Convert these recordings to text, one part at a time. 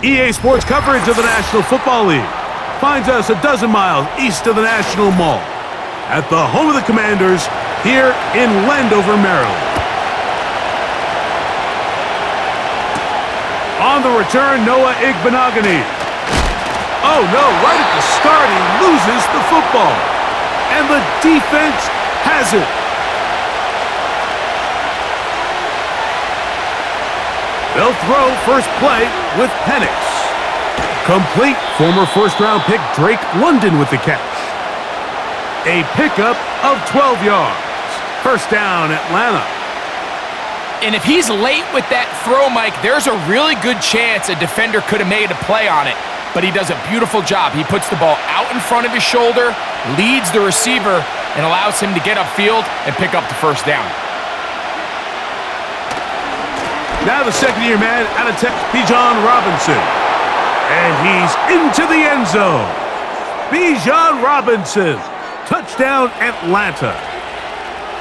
EA Sports coverage of the National Football League finds us a dozen miles east of the National Mall at the home of the Commanders here in Landover, Maryland. On the return, Noah Igbenogany. Oh no, right at the start, he loses the football. And the defense has it. They'll throw first play with Penix. Complete. Former first-round pick Drake London with the catch. A pickup of 12 yards. First down, Atlanta. And if he's late with that throw, Mike, there's a really good chance a defender could have made a play on it. But he does a beautiful job. He puts the ball out in front of his shoulder, leads the receiver, and allows him to get upfield and pick up the first down. Now the second-year man out of Tech, Bijan Robinson. And he's into the end zone. Bijan Robinson. Touchdown, Atlanta.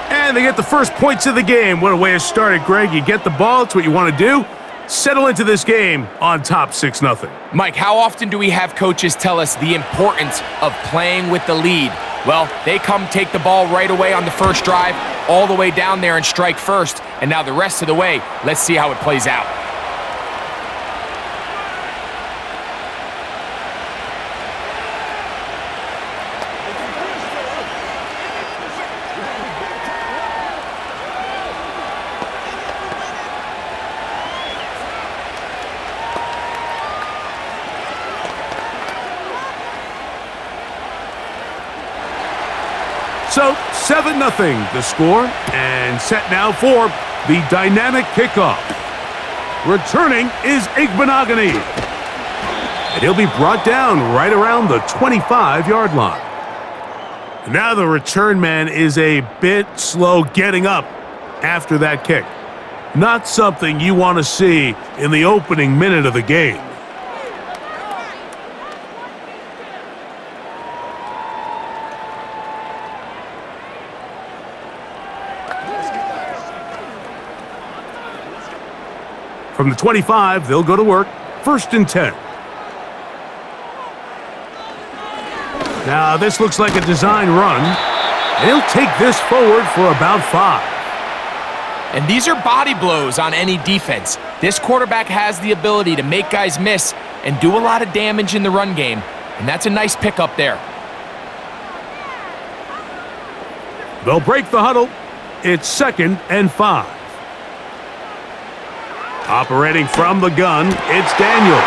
And they get the first points of the game. What a way to start it, Greg. You get the ball. It's what you want to do. Settle into this game on top 6-0. Mike, how often do we have coaches tell us the importance of playing with the lead? Well, they come take the ball right away on the first drive, all the way down there and strike first. And now the rest of the way, let's see how it plays out. So, 7-0 the score, and set now for the dynamic kickoff. Returning is Igbenogany. And he'll be brought down right around the 25-yard line. Now the return man is a bit slow getting up after that kick. Not something you want to see in the opening minute of the game. From the 25, they'll go to work. 1st and 10. Now, this looks like a design run. They'll take this forward for about 5. And these are body blows on any defense. This quarterback has the ability to make guys miss and do a lot of damage in the run game. And that's a nice pickup there. They'll break the huddle. It's 2nd and 5. Operating from the gun, it's Daniels.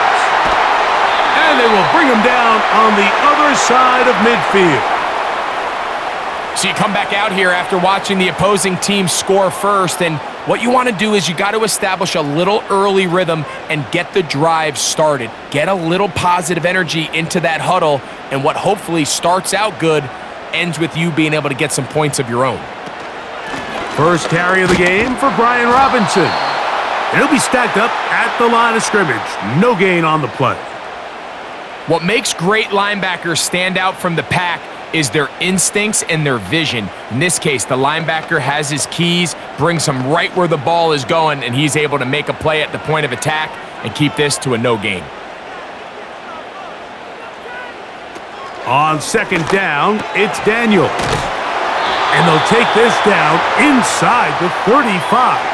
And they will bring him down on the other side of midfield. So you come back out here after watching the opposing team score first, and what you want to do is you got to establish a little early rhythm and get the drive started. Get a little positive energy into that huddle, and what hopefully starts out good ends with you being able to get some points of your own. First carry of the game for Brian Robinson. And he'll be stacked up at the line of scrimmage. No gain on the play. What makes great linebackers stand out from the pack is their instincts and their vision. In this case, the linebacker has his keys, brings him right where the ball is going, and he's able to make a play at the point of attack and keep this to a no gain. On 2nd down, it's Daniels. And they'll take this down inside the 35.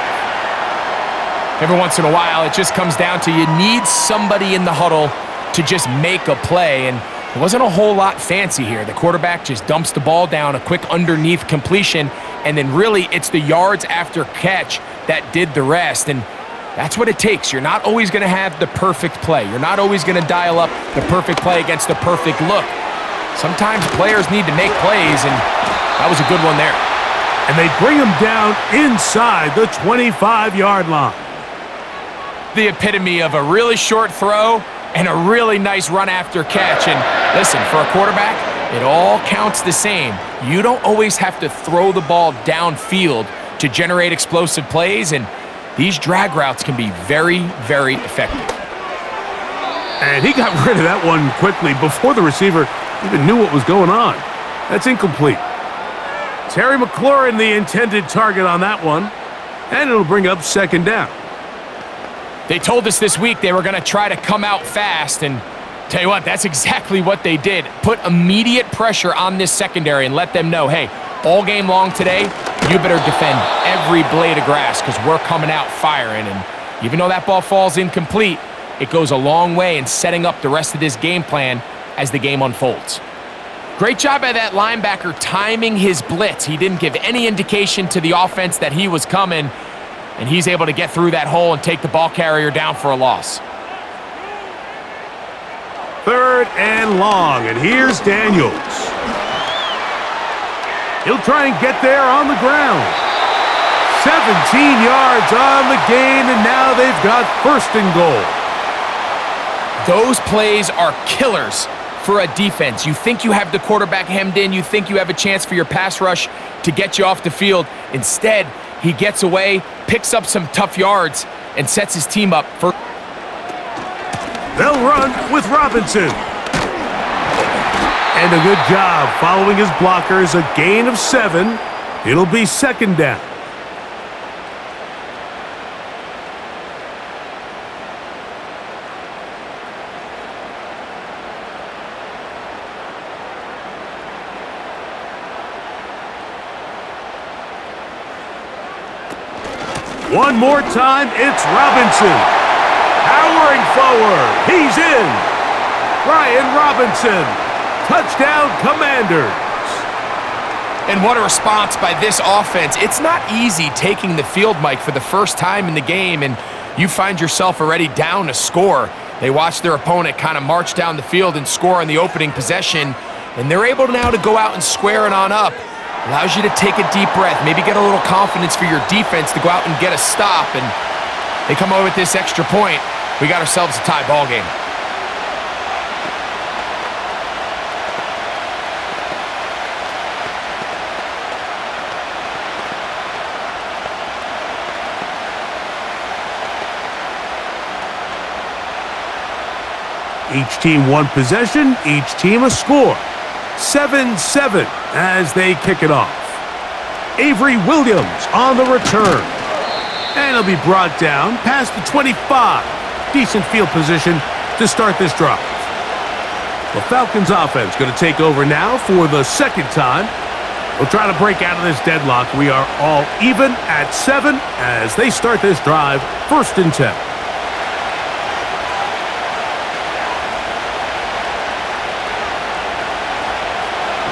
Every once in a while, it just comes down to you need somebody in the huddle to just make a play, and it wasn't a whole lot fancy here. The quarterback just dumps the ball down, a quick underneath completion, and then really it's the yards after catch that did the rest, and that's what it takes. You're not always going to have the perfect play. You're not always going to dial up the perfect play against the perfect look. Sometimes players need to make plays, and that was a good one there. And they bring him down inside the 25-yard line. The epitome of a really short throw and a really nice run after catch. And listen, for a quarterback, it all counts the same. You don't always have to throw the ball downfield to generate explosive plays, and these drag routes can be very, very effective. And he got rid of that one quickly before the receiver even knew what was going on. That's incomplete. Terry McLaurin, the intended target on that one, and it'll bring up 2nd down. They told us this week they were going to try to come out fast, and tell you what, that's exactly what they did. Put immediate pressure on this secondary and let them know, hey, all game long today, you better defend every blade of grass because we're coming out firing. And even though that ball falls incomplete, it goes a long way in setting up the rest of this game plan as the game unfolds. Great job by that linebacker timing his blitz. He didn't give any indication to the offense that he was coming, and he's able to get through that hole and take the ball carrier down for a loss. 3rd and long, and here's Daniels. He'll try and get there on the ground. 17 yards on the gain, and now they've got 1st and goal. Those plays are killers for a defense. You think you have the quarterback hemmed in. You think you have a chance for your pass rush to get you off the field. Instead, he gets away, picks up some tough yards, and sets his team up for... They'll run with Robinson. And a good job following his blockers. A gain of 7. It'll be 2nd down. One more time, it's Robinson. Powering forward, he's in. Brian Robinson, touchdown Commanders. And what a response by this offense. It's not easy taking the field, Mike, for the first time in the game, and you find yourself already down a score. They watch their opponent kind of march down the field and score on the opening possession, and they're able now to go out and square it on up. Allows you to take a deep breath, maybe get a little confidence for your defense to go out and get a stop, and they come away with this extra point. We got ourselves a tie ball game. Each team one possession, each team a score. 7-7 as they kick it off. Avery Williams on the return. And he'll be brought down past the 25. Decent field position to start this drive. The Falcons offense going to take over now for the 2nd time. We'll try to break out of this deadlock. We are all even at 7 as they start this drive, 1st and 10.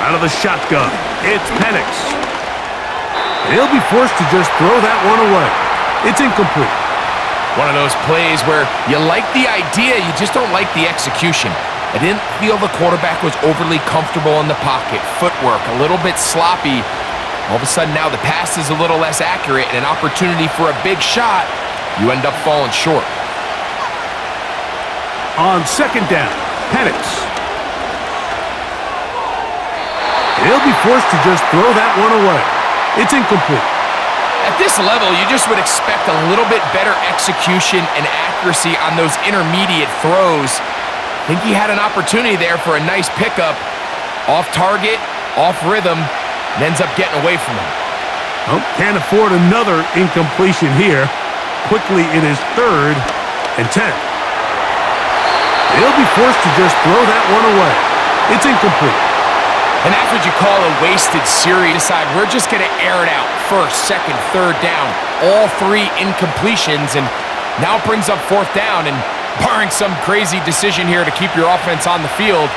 Out of the shotgun, it's Penix. He'll be forced to just throw that one away. It's incomplete. One of those plays where you like the idea, you just don't like the execution. I didn't feel the quarterback was overly comfortable in the pocket. Footwork, a little bit sloppy. All of a sudden now the pass is a little less accurate and an opportunity for a big shot. You end up falling short. On 2nd down, Penix. He'll be forced to just throw that one away. It's incomplete. At this level, you just would expect a little bit better execution and accuracy on those intermediate throws. I think he had an opportunity there for a nice pickup. Off target, off rhythm, and ends up getting away from him. Well, can't afford another incompletion here. Quickly, it is 3rd and 10. He'll be forced to just throw that one away. It's incomplete. And that's what you call a wasted series. Decide we're just going to air it out. 1st, 2nd, 3rd down. All 3 incompletions, and now it brings up 4th down. And barring some crazy decision here to keep your offense on the field,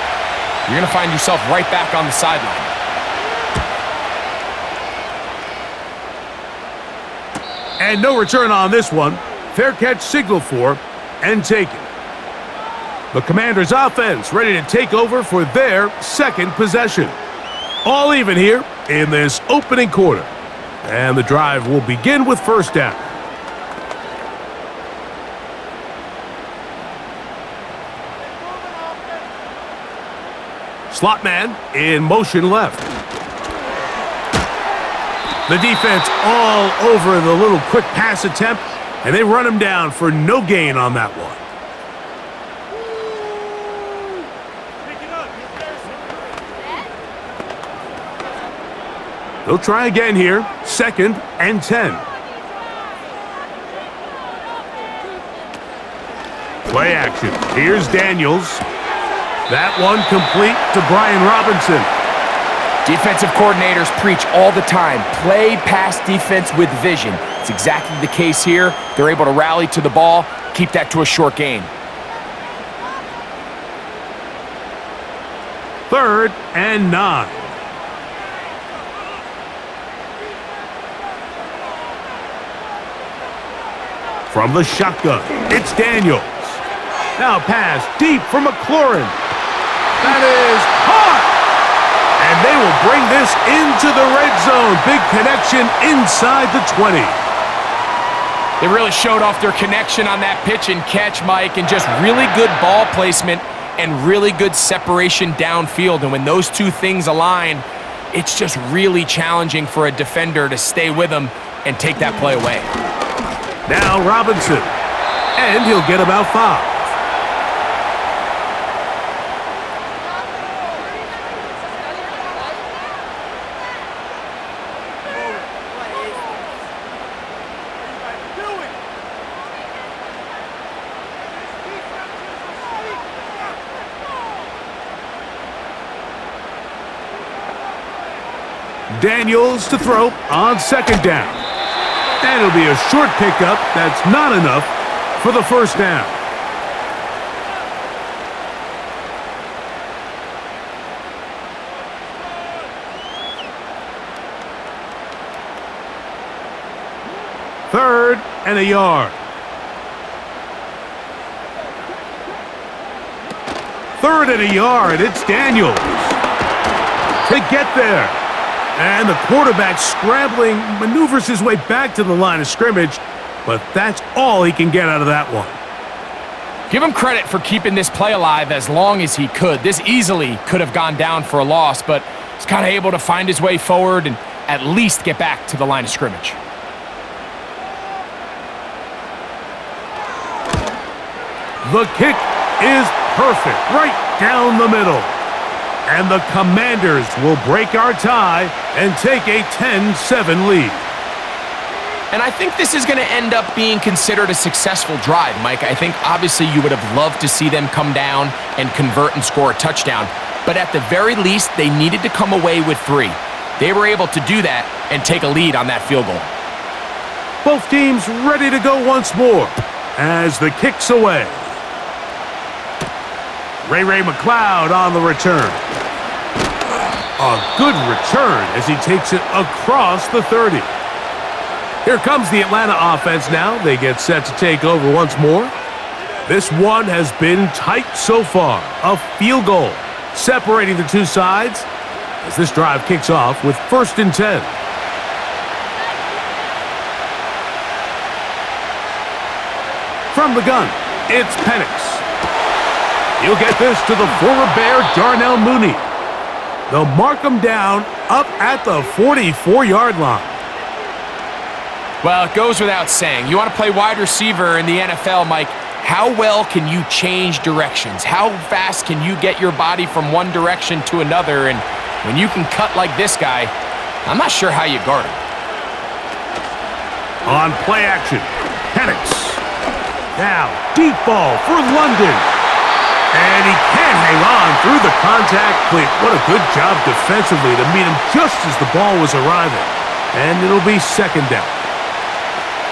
you're going to find yourself right back on the sideline. And no return on this one. Fair catch signaled for and taken. The Commanders' offense ready to take over for their 2nd possession. All even here in this opening quarter. And the drive will begin with 1st down. Slot man in motion left. The defense all over the little quick pass attempt, and they run him down for no gain on that one. They'll try again here, 2nd and 10. Play action. Here's Daniels. That one complete to Brian Robinson. Defensive coordinators preach all the time, play pass defense with vision. It's exactly the case here. They're able to rally to the ball, keep that to a short gain. 3rd and 9. From the shotgun, it's Daniels. Now pass deep for McLaurin. That is caught! And they will bring this into the red zone. Big connection inside the 20. They really showed off their connection on that pitch and catch, Mike, and just really good ball placement and really good separation downfield. And when those two things align, it's just really challenging for a defender to stay with them and take that play away. Now Robinson, and he'll get about 5. Daniels to throw on 2nd down. And it'll be a short pickup. That's not enough for the 1st down. Third and a yard. 3rd and a yard. It's Daniels to get there. And the quarterback scrambling, maneuvers his way back to the line of scrimmage, but that's all he can get out of that one. Give him credit for keeping this play alive as long as he could. This easily could have gone down for a loss, but he's kind of able to find his way forward and at least get back to the line of scrimmage. The kick is perfect, right down the middle. And the Commanders will break our tie and take a 10-7 lead. And I think this is going to end up being considered a successful drive, Mike. I think obviously you would have loved to see them come down and convert and score a touchdown. But at the very least, they needed to come away with 3. They were able to do that and take a lead on that field goal. Both teams ready to go once more as the kick's away. Ray McLeod on the return. A good return as he takes it across the 30. Here comes the Atlanta offense now. They get set to take over once more. This one has been tight so far. A field goal separating the two sides as this drive kicks off with 1st and 10. From the gun, it's Penix. He'll get this to the former Bear, Darnell Mooney. They'll mark him down up at the 44-yard line. Well, it goes without saying. You want to play wide receiver in the NFL, Mike, how well can you change directions? How fast can you get your body from one direction to another? And when you can cut like this guy, I'm not sure how you guard him. On play action, Penix. Now, deep ball for London. And he can't hang on through the contact. What a good job defensively to meet him just as the ball was arriving. And it'll be 2nd down.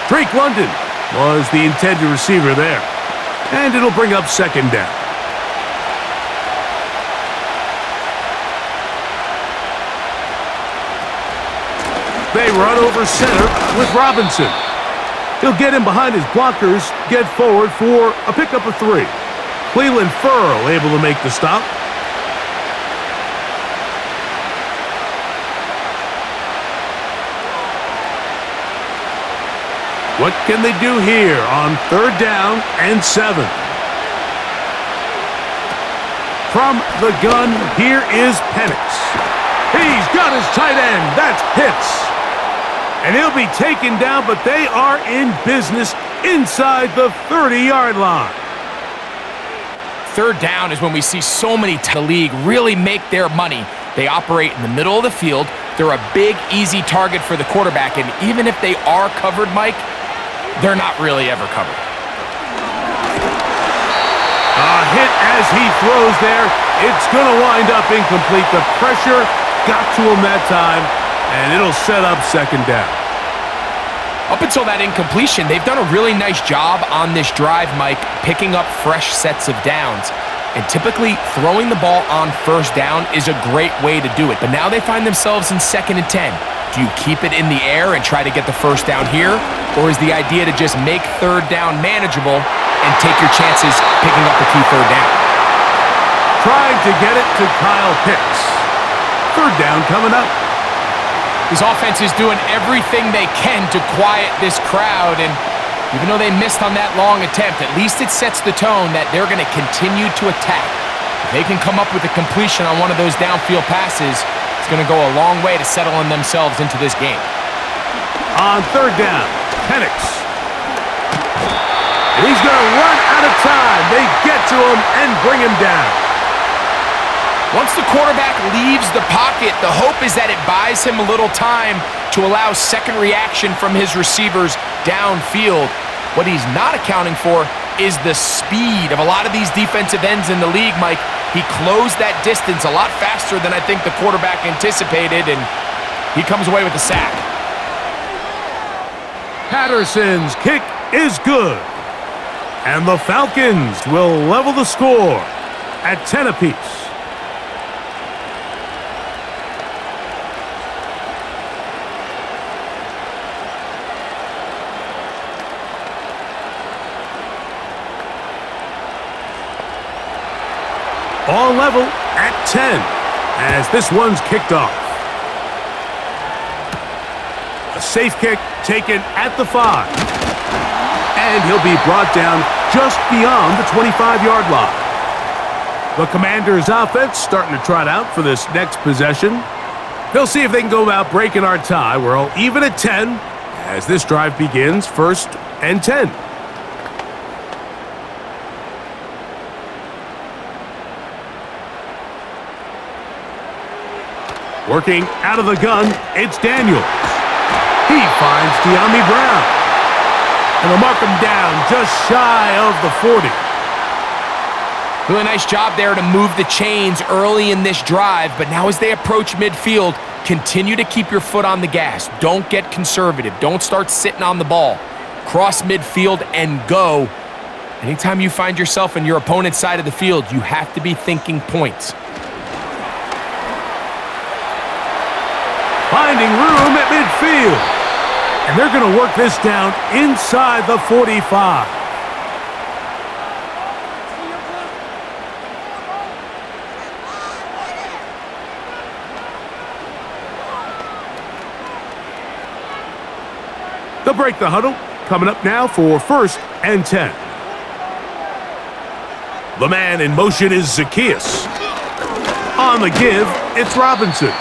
Drake London was the intended receiver there. And it'll bring up 2nd down. They run over center with Robinson. He'll get in behind his blockers, get forward for a pickup of 3. Cleveland Furl able to make the stop. What can they do here on 3rd down and 7? From the gun, here is Penix. He's got his tight end. That's Pitts. And he'll be taken down, but they are in business inside the 30-yard line. 3rd down is when we see so many to the league really make their money. They operate in the middle of the field. They're a big, easy target for the quarterback. And even if they are covered, Mike, they're not really ever covered. Hit as he throws there. It's going to wind up incomplete. The pressure got to him that time, and it'll set up second down. Up until that incompletion, they've done a really nice job on this drive, Mike, picking up fresh sets of downs. And typically, throwing the ball on first down is a great way to do it. But now they find themselves in 2nd and 10. Do you keep it in the air and try to get the first down here? Or is the idea to just make third down manageable and take your chances picking up the key third down? Trying to get it to Kyle Pitts. Third down coming up. This offense is doing everything they can to quiet this crowd, and even though they missed on that long attempt, at least it sets the tone that they're going to continue to attack. If they can come up with a completion on one of those downfield passes, it's going to go a long way to settling themselves into this game. On third down, Penix. And he's going to run out of time. They get to him and bring him down. Once the quarterback leaves the pocket, the hope is that it buys him a little time to allow second reaction from his receivers downfield. What he's not accounting for is the speed of a lot of these defensive ends in the league, Mike. He closed that distance a lot faster than I think the quarterback anticipated, and he comes away with the sack. Patterson's kick is good. And the Falcons will level the score at 10 apiece. All level at 10 as this one's kicked off. A safe kick taken at the 5. And he'll be brought down just beyond the 25-yard line. The Commanders' offense starting to trot out for this next possession. They'll see if they can go about breaking our tie. We're all even at 10 as this drive begins, 1st and 10. Working out of the gun, it's Daniels. He finds De'Ami Brown. And they'll mark him down just shy of the 40. Really nice job there to move the chains early in this drive, but now as they approach midfield, continue to keep your foot on the gas. Don't get conservative. Don't start sitting on the ball. Cross midfield and go. Anytime you find yourself in your opponent's side of the field, you have to be thinking points. Finding room at midfield. And they're going to work this down inside the 45. They'll break the huddle. Coming up now for 1st and 10. The man in motion is Zacchaeus. On the give, it's Robinson.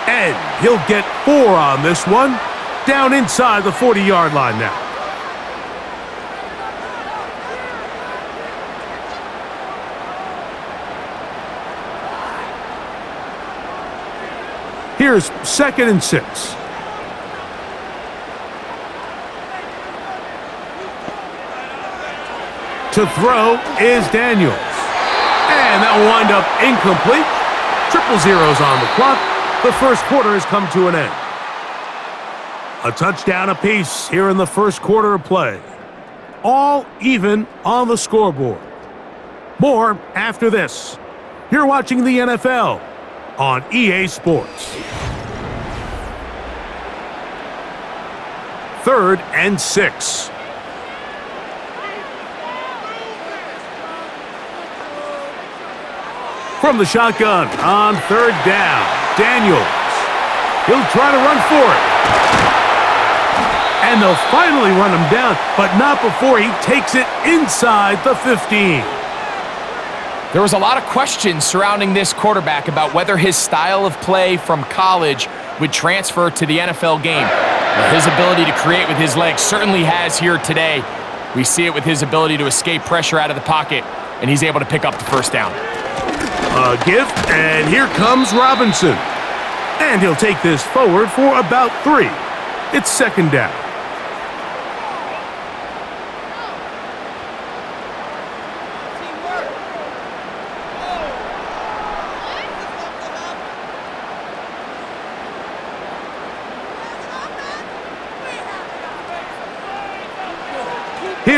And he'll get 4 on this one. Down inside the 40-yard line now. Here's 2nd and 6. To throw is Daniels. And that will wind up incomplete. 0-0 on the clock. The first quarter has come to an end. A touchdown apiece here in the first quarter of play. All even on the scoreboard. More after this. You're watching the NFL on EA Sports. 3rd and 6. From the shotgun on 3rd down, Daniels. He'll try to run for it. And they'll finally run him down, but not before he takes it inside the 15. There was a lot of questions surrounding this quarterback about whether his style of play from college would transfer to the NFL game. Well, his ability to create with his legs certainly has here today. We see it with his ability to escape pressure out of the pocket, and he's able to pick up the first down. A give, and here comes Robinson. And he'll take this forward for about 3. It's 2nd down.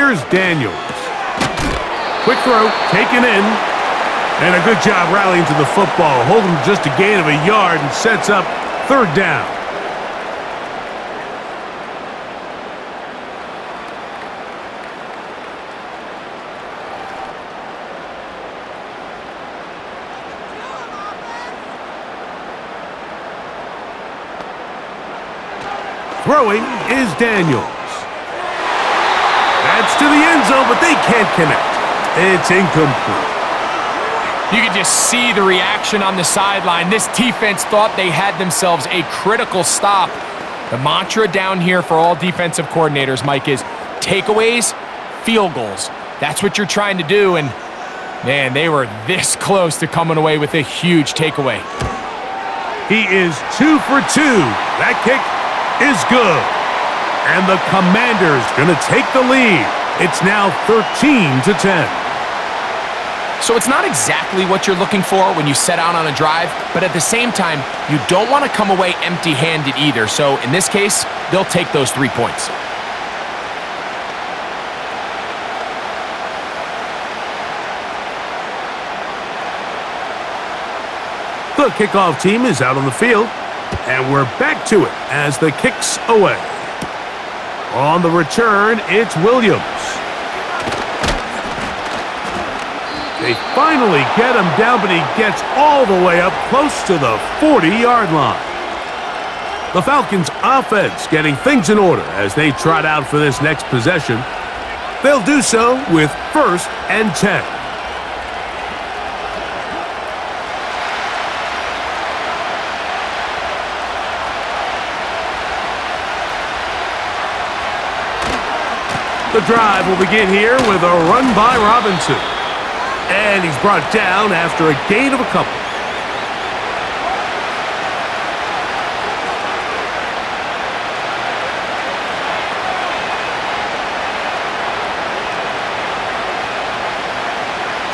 Here's Daniels. Quick throw, taken in. And a good job rallying to the football. Holding just a gain of a yard and sets up third down. Throwing is Daniels. That's to the end zone, but they can't connect. It's incomplete. You can just see the reaction on the sideline. This defense thought they had themselves a critical stop. The mantra down here for all defensive coordinators, Mike, is takeaways, field goals. That's what you're trying to do, and man, they were this close to coming away with a huge takeaway. He is 2 for 2. That kick is good. And the Commanders going to take the lead. It's now 13-10. So it's not exactly what you're looking for when you set out on a drive, but at the same time, you don't want to come away empty-handed either. So in this case, they'll take those 3 points. The kickoff team is out on the field, and we're back to it as the kick's away. On the return, it's Williams. They finally get him down, but he gets all the way up close to the 40-yard line. The Falcons' offense getting things in order as they trot out for this next possession. They'll do so with 1st and 10. The drive will begin here with a run by Robinson. And he's brought down after a gain of a couple.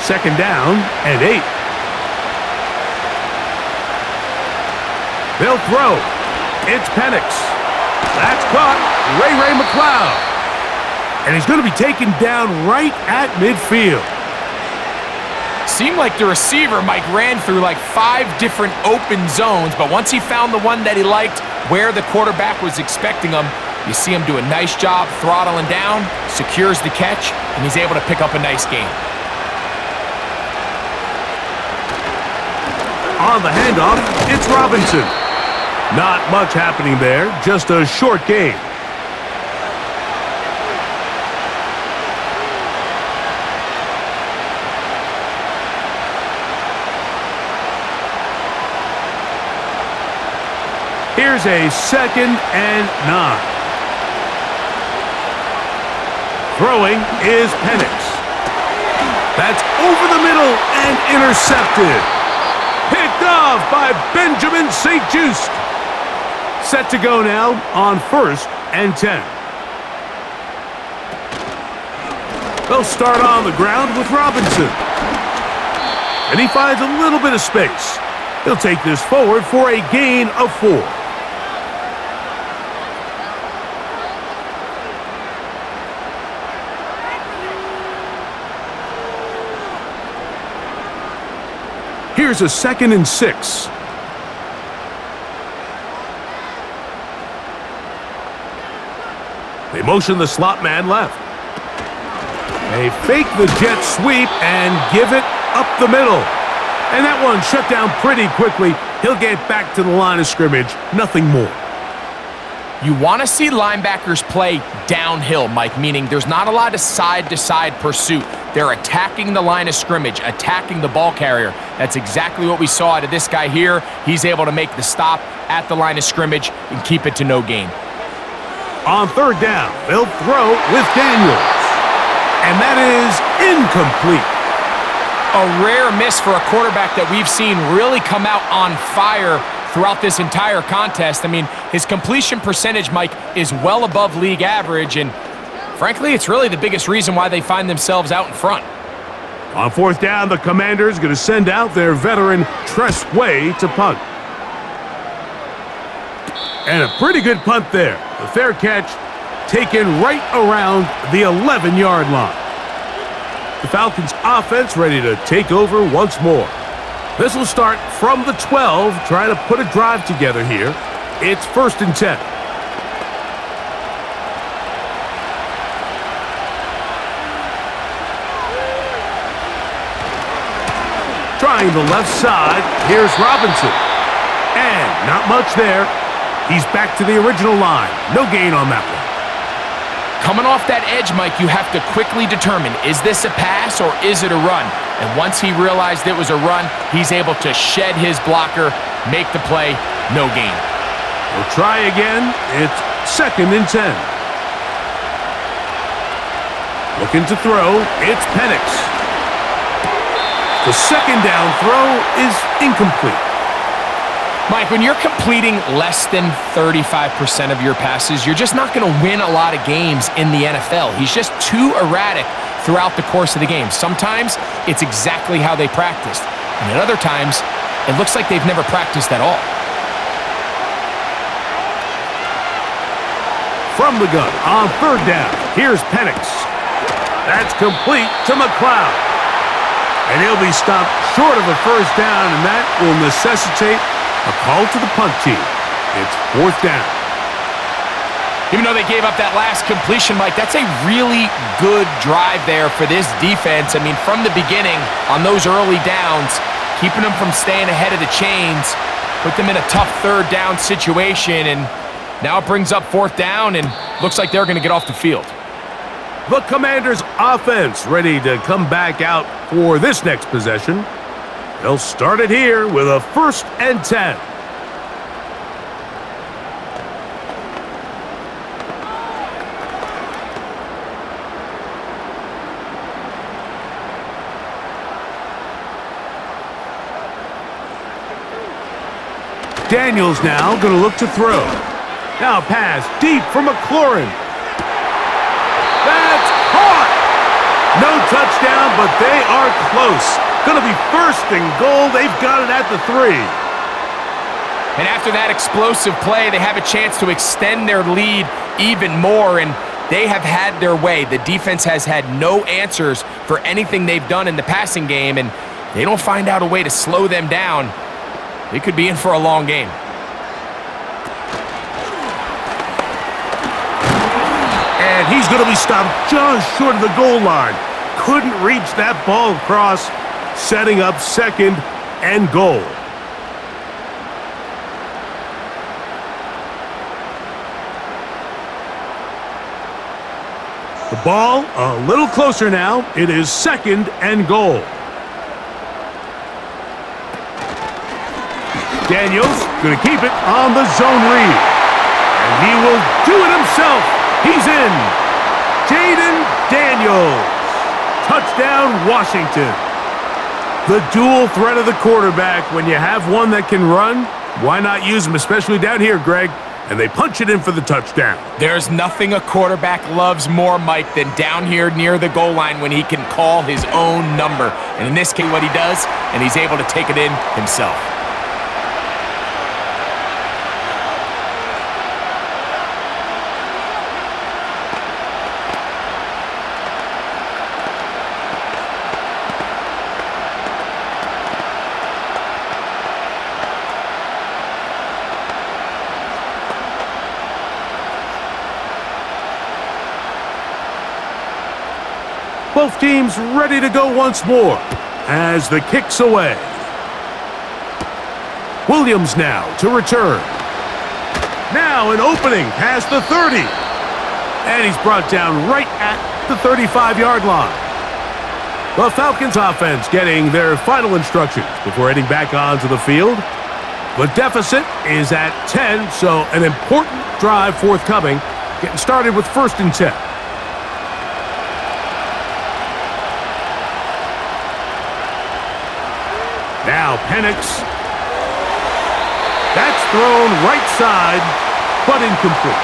Second down and 8. They'll throw. It's Penix. That's caught. Ray McLeod. And he's going to be taken down right at midfield. Seemed like the receiver, Mike, ran through like 5 different open zones, but once he found the one that he liked, where the quarterback was expecting him, you see him do a nice job throttling down, secures the catch, and he's able to pick up a nice gain. On the handoff, it's Robinson. Not much happening there, just a short gain. Here's a 2nd and 9. Throwing is Penix. That's over the middle and intercepted. Picked off by Benjamin St-Juste. Set to go now on 1st and 10. They'll start on the ground with Robinson. And he finds a little bit of space. He'll take this forward for a gain of 4. Here's a 2nd and 6. They motion the slot man left. They fake the jet sweep and give it up the middle. And that one shut down pretty quickly. He'll get back to the line of scrimmage. Nothing more. You want to see linebackers play downhill, Mike, meaning there's not a lot of side-to-side pursuit. They're attacking the line of scrimmage, attacking the ball carrier. That's exactly what we saw out of this guy here. He's able to make the stop at the line of scrimmage and keep it to no gain. On 3rd down, they'll throw with Daniels. And that is incomplete. A rare miss for a quarterback that we've seen really come out on fire throughout this entire contest. I mean, his completion percentage, Mike, is well above league average, and frankly, it's really the biggest reason why they find themselves out in front. On 4th down, the Commanders going to send out their veteran Tress Way to punt. And a pretty good punt there. The fair catch taken right around the 11-yard line. The Falcons offense ready to take over once more. This will start from the 12, trying to put a drive together here. It's 1st and 10. Trying the left side, here's Robinson. And not much there. He's back to the original line. No gain on that one. Coming off that edge, Mike, you have to quickly determine, is this a pass or is it a run? And once he realized it was a run, he's able to shed his blocker, make the play, no gain. We'll try again. It's 2nd and 10. Looking to throw, it's Penix. The 2nd down throw is incomplete. Mike, when you're completing less than 35% of your passes, you're just not going to win a lot of games in the NFL. He's just too erratic throughout the course of the game. Sometimes it's exactly how they practiced, and at other times, it looks like they've never practiced at all. From the gun on 3rd down, here's Penix. That's complete to McLeod. And he'll be stopped short of a 1st down, and that will necessitate a call to the punt team. It's 4th down. Even though they gave up that last completion, Mike, that's a really good drive there for this defense. I mean, from the beginning, on those early downs, keeping them from staying ahead of the chains, put them in a tough 3rd down situation, and now it brings up 4th down, and looks like they're going to get off the field. The Commanders' offense ready to come back out for this next possession. They'll start it here with a 1st and 10. Daniels now going to look to throw. Now pass deep for McLaurin. That's caught! No touchdown, but they are close. Going to be 1st and goal. They've got it at the 3. And after that explosive play, they have a chance to extend their lead even more, and they have had their way. The defense has had no answers for anything they've done in the passing game, and they don't find out a way to slow them down. They could be in for a long game. And he's going to be stopped just short of the goal line. Couldn't reach that ball across, setting up 2nd and goal. The ball a little closer now. It is 2nd and goal. Daniels going to keep it on the zone read. And he will do it himself. He's in. Jaden Daniels. Touchdown, Washington. The dual threat of the quarterback. When you have one that can run, why not use him, especially down here, Greg? And they punch it in for the touchdown. There's nothing a quarterback loves more, Mike, than down here near the goal line when he can call his own number. And in this case, what he does, and he's able to take it in himself. Both teams ready to go once more as the kick's away. Williams now to return. Now an opening past the 30. And he's brought down right at the 35-yard line. The Falcons offense getting their final instructions before heading back onto the field. The deficit is at 10, so an important drive forthcoming. Getting started with 1st and 10. Now Penix. That's thrown right side, but incomplete.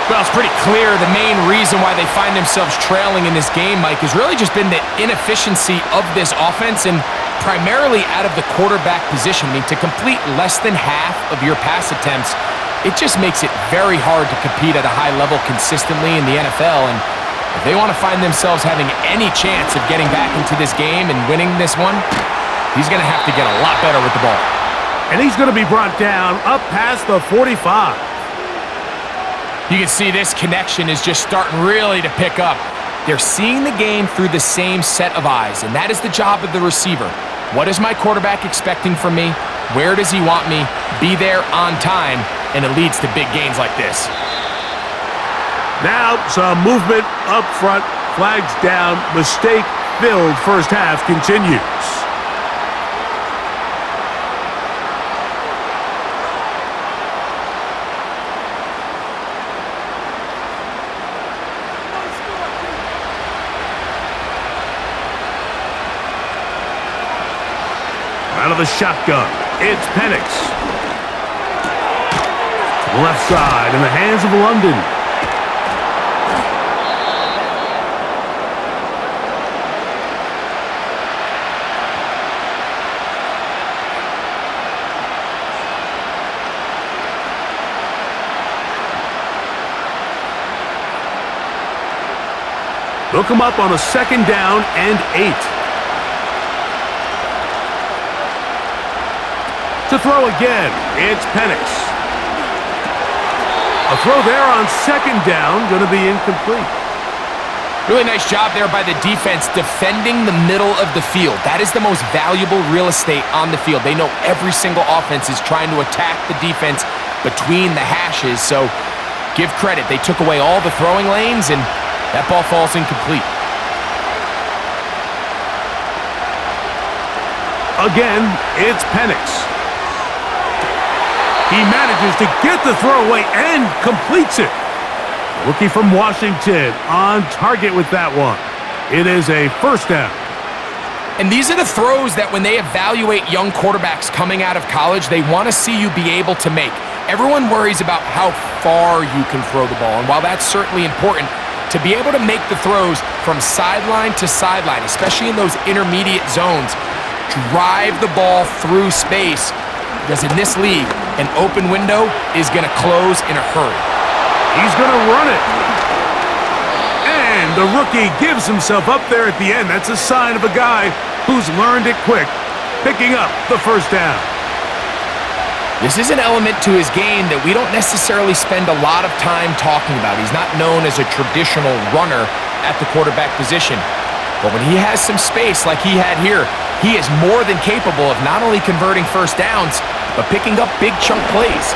Well, it's pretty clear the main reason why they find themselves trailing in this game, Mike, has really just been the inefficiency of this offense and primarily out of the quarterback position. I mean, to complete less than half of your pass attempts, it just makes it very hard to compete at a high level consistently in the NFL. And if they want to find themselves having any chance of getting back into this game and winning this one, he's going to have to get a lot better with the ball. And he's going to be brought down up past the 45. You can see this connection is just starting really to pick up. They're seeing the game through the same set of eyes, and that is the job of the receiver. What is my quarterback expecting from me? Where does he want me? Be there on time, and it leads to big gains like this. Now some movement up front, flags down, mistake-filled first half continues. Out of the shotgun, it's Penix. To the left side in the hands of London. They'll come up on a 2nd down and 8. To throw again, it's Penix. A throw there on 2nd down, going to be incomplete. Really nice job there by the defense defending the middle of the field. That is the most valuable real estate on the field. They know every single offense is trying to attack the defense between the hashes, so give credit. They took away all the throwing lanes, and that ball falls incomplete. Again, it's Penix. He manages to get the throw away and completes it. Rookie from Washington on target with that one. It is a 1st down. And these are the throws that when they evaluate young quarterbacks coming out of college, they want to see you be able to make. Everyone worries about how far you can throw the ball. And while that's certainly important, to be able to make the throws from sideline to sideline, especially in those intermediate zones, drive the ball through space, because in this league, an open window is going to close in a hurry. He's going to run it. And the rookie gives himself up there at the end. That's a sign of a guy who's learned it quick, picking up the 1st down. This is an element to his game that we don't necessarily spend a lot of time talking about. He's not known as a traditional runner at the quarterback position. But when he has some space like he had here, he is more than capable of not only converting 1st downs, but picking up big chunk plays.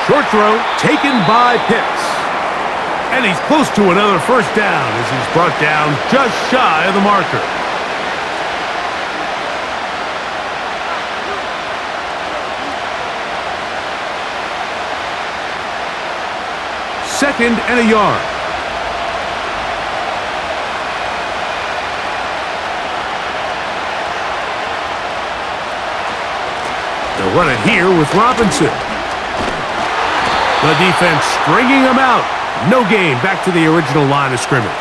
Short throw taken by Pitts. And he's close to another 1st down as he's brought down just shy of the marker. Second and a yard. They'll run it here with Robinson. The defense stringing them out. No gain back to the original line of scrimmage.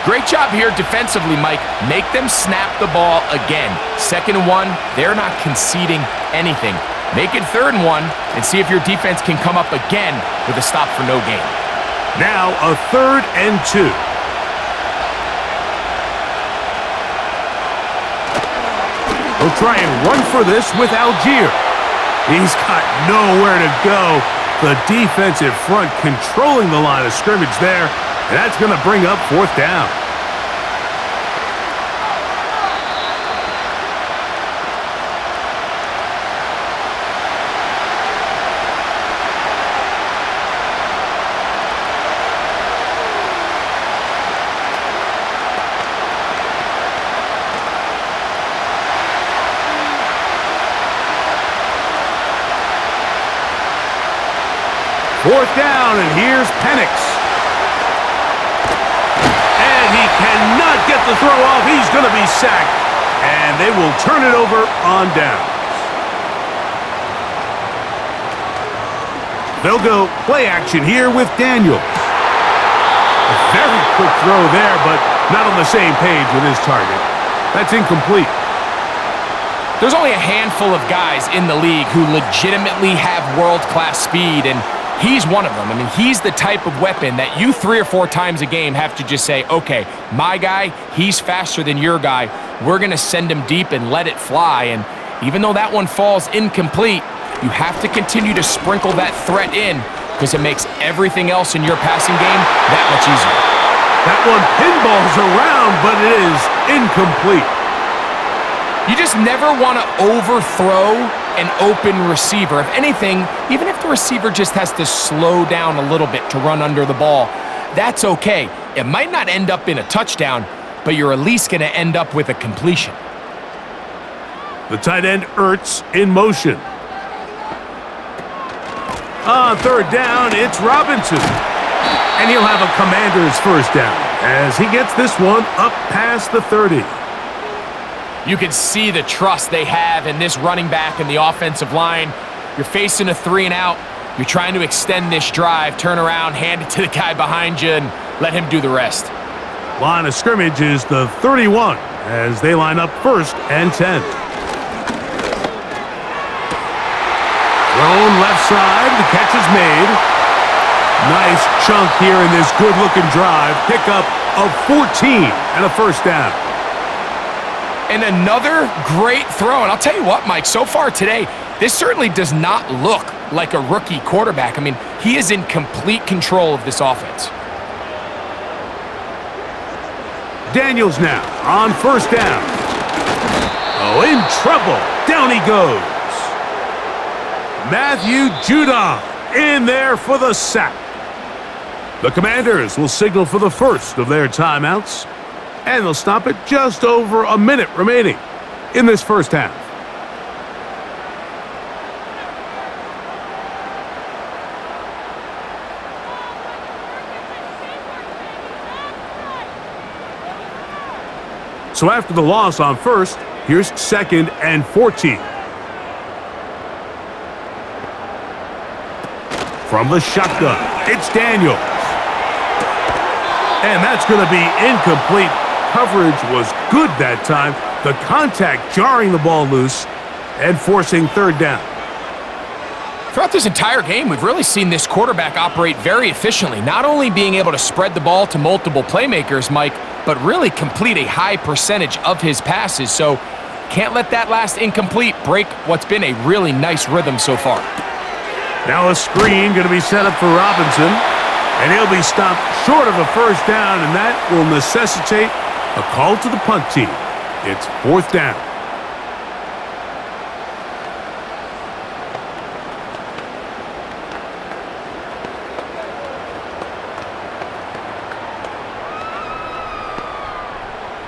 Great job here defensively, Mike. Make them snap the ball again. 2nd and 1, they're not conceding anything. Make it 3rd and 1 and see if your defense can come up again with a stop for no gain. Now a 3rd and 2. He'll try and run for this with Algier. He's got nowhere to go. The defensive front controlling the line of scrimmage there, and that's going to bring up 4th down. Fourth down, and here's Penix. And he cannot get the throw off. He's going to be sacked, and they will turn it over on downs. They'll go play action here with Daniels. A very quick throw there, but not on the same page with his target. That's incomplete. There's only a handful of guys in the league who legitimately have world-class speed, and he's one of them. I mean, he's the type of weapon that you 3 or 4 times a game have to just say, okay, my guy, he's faster than your guy. We're going to send him deep and let it fly. And even though that one falls incomplete, you have to continue to sprinkle that threat in because it makes everything else in your passing game that much easier. That one pinballs around, but it is incomplete. You just never want to overthrow an open receiver. If anything, even if the receiver just has to slow down a little bit to run under the ball, that's okay. It might not end up in a touchdown, but you're at least going to end up with a completion. The tight end Ertz in motion. On third down, it's Robinson. And he'll have a Commander's first down as he gets this one up past the 30. You can see the trust they have in this running back and the offensive line. You're facing a 3 and out. You're trying to extend this drive, turn around, hand it to the guy behind you, and let him do the rest. Line of scrimmage is the 31 as they line up 1st and 10. Thrown left side, the catch is made. Nice chunk here in this good-looking drive. Pickup of 14 and a first down. And another great throw. And I'll tell you what, Mike, so far today, this certainly does not look like a rookie quarterback. I mean, he is in complete control of this offense. Daniels now on first down. Oh, in trouble. Down he goes. Matthew Judon in there for the sack. The Commanders will signal for the first of their timeouts, and they'll stop it just over a minute remaining in this first half. So after the loss on first, here's 2nd and 14. From the shotgun, it's Daniels. And that's going to be incomplete. Coverage was good that time. The contact jarring the ball loose and forcing 3rd down. Throughout this entire game, we've really seen this quarterback operate very efficiently, not only being able to spread the ball to multiple playmakers, Mike, but really complete a high percentage of his passes. So can't let that last incomplete break what's been a really nice rhythm so far. Now a screen going to be set up for Robinson, and he'll be stopped short of a first down, and that will necessitate a call to the punt team. It's 4th down.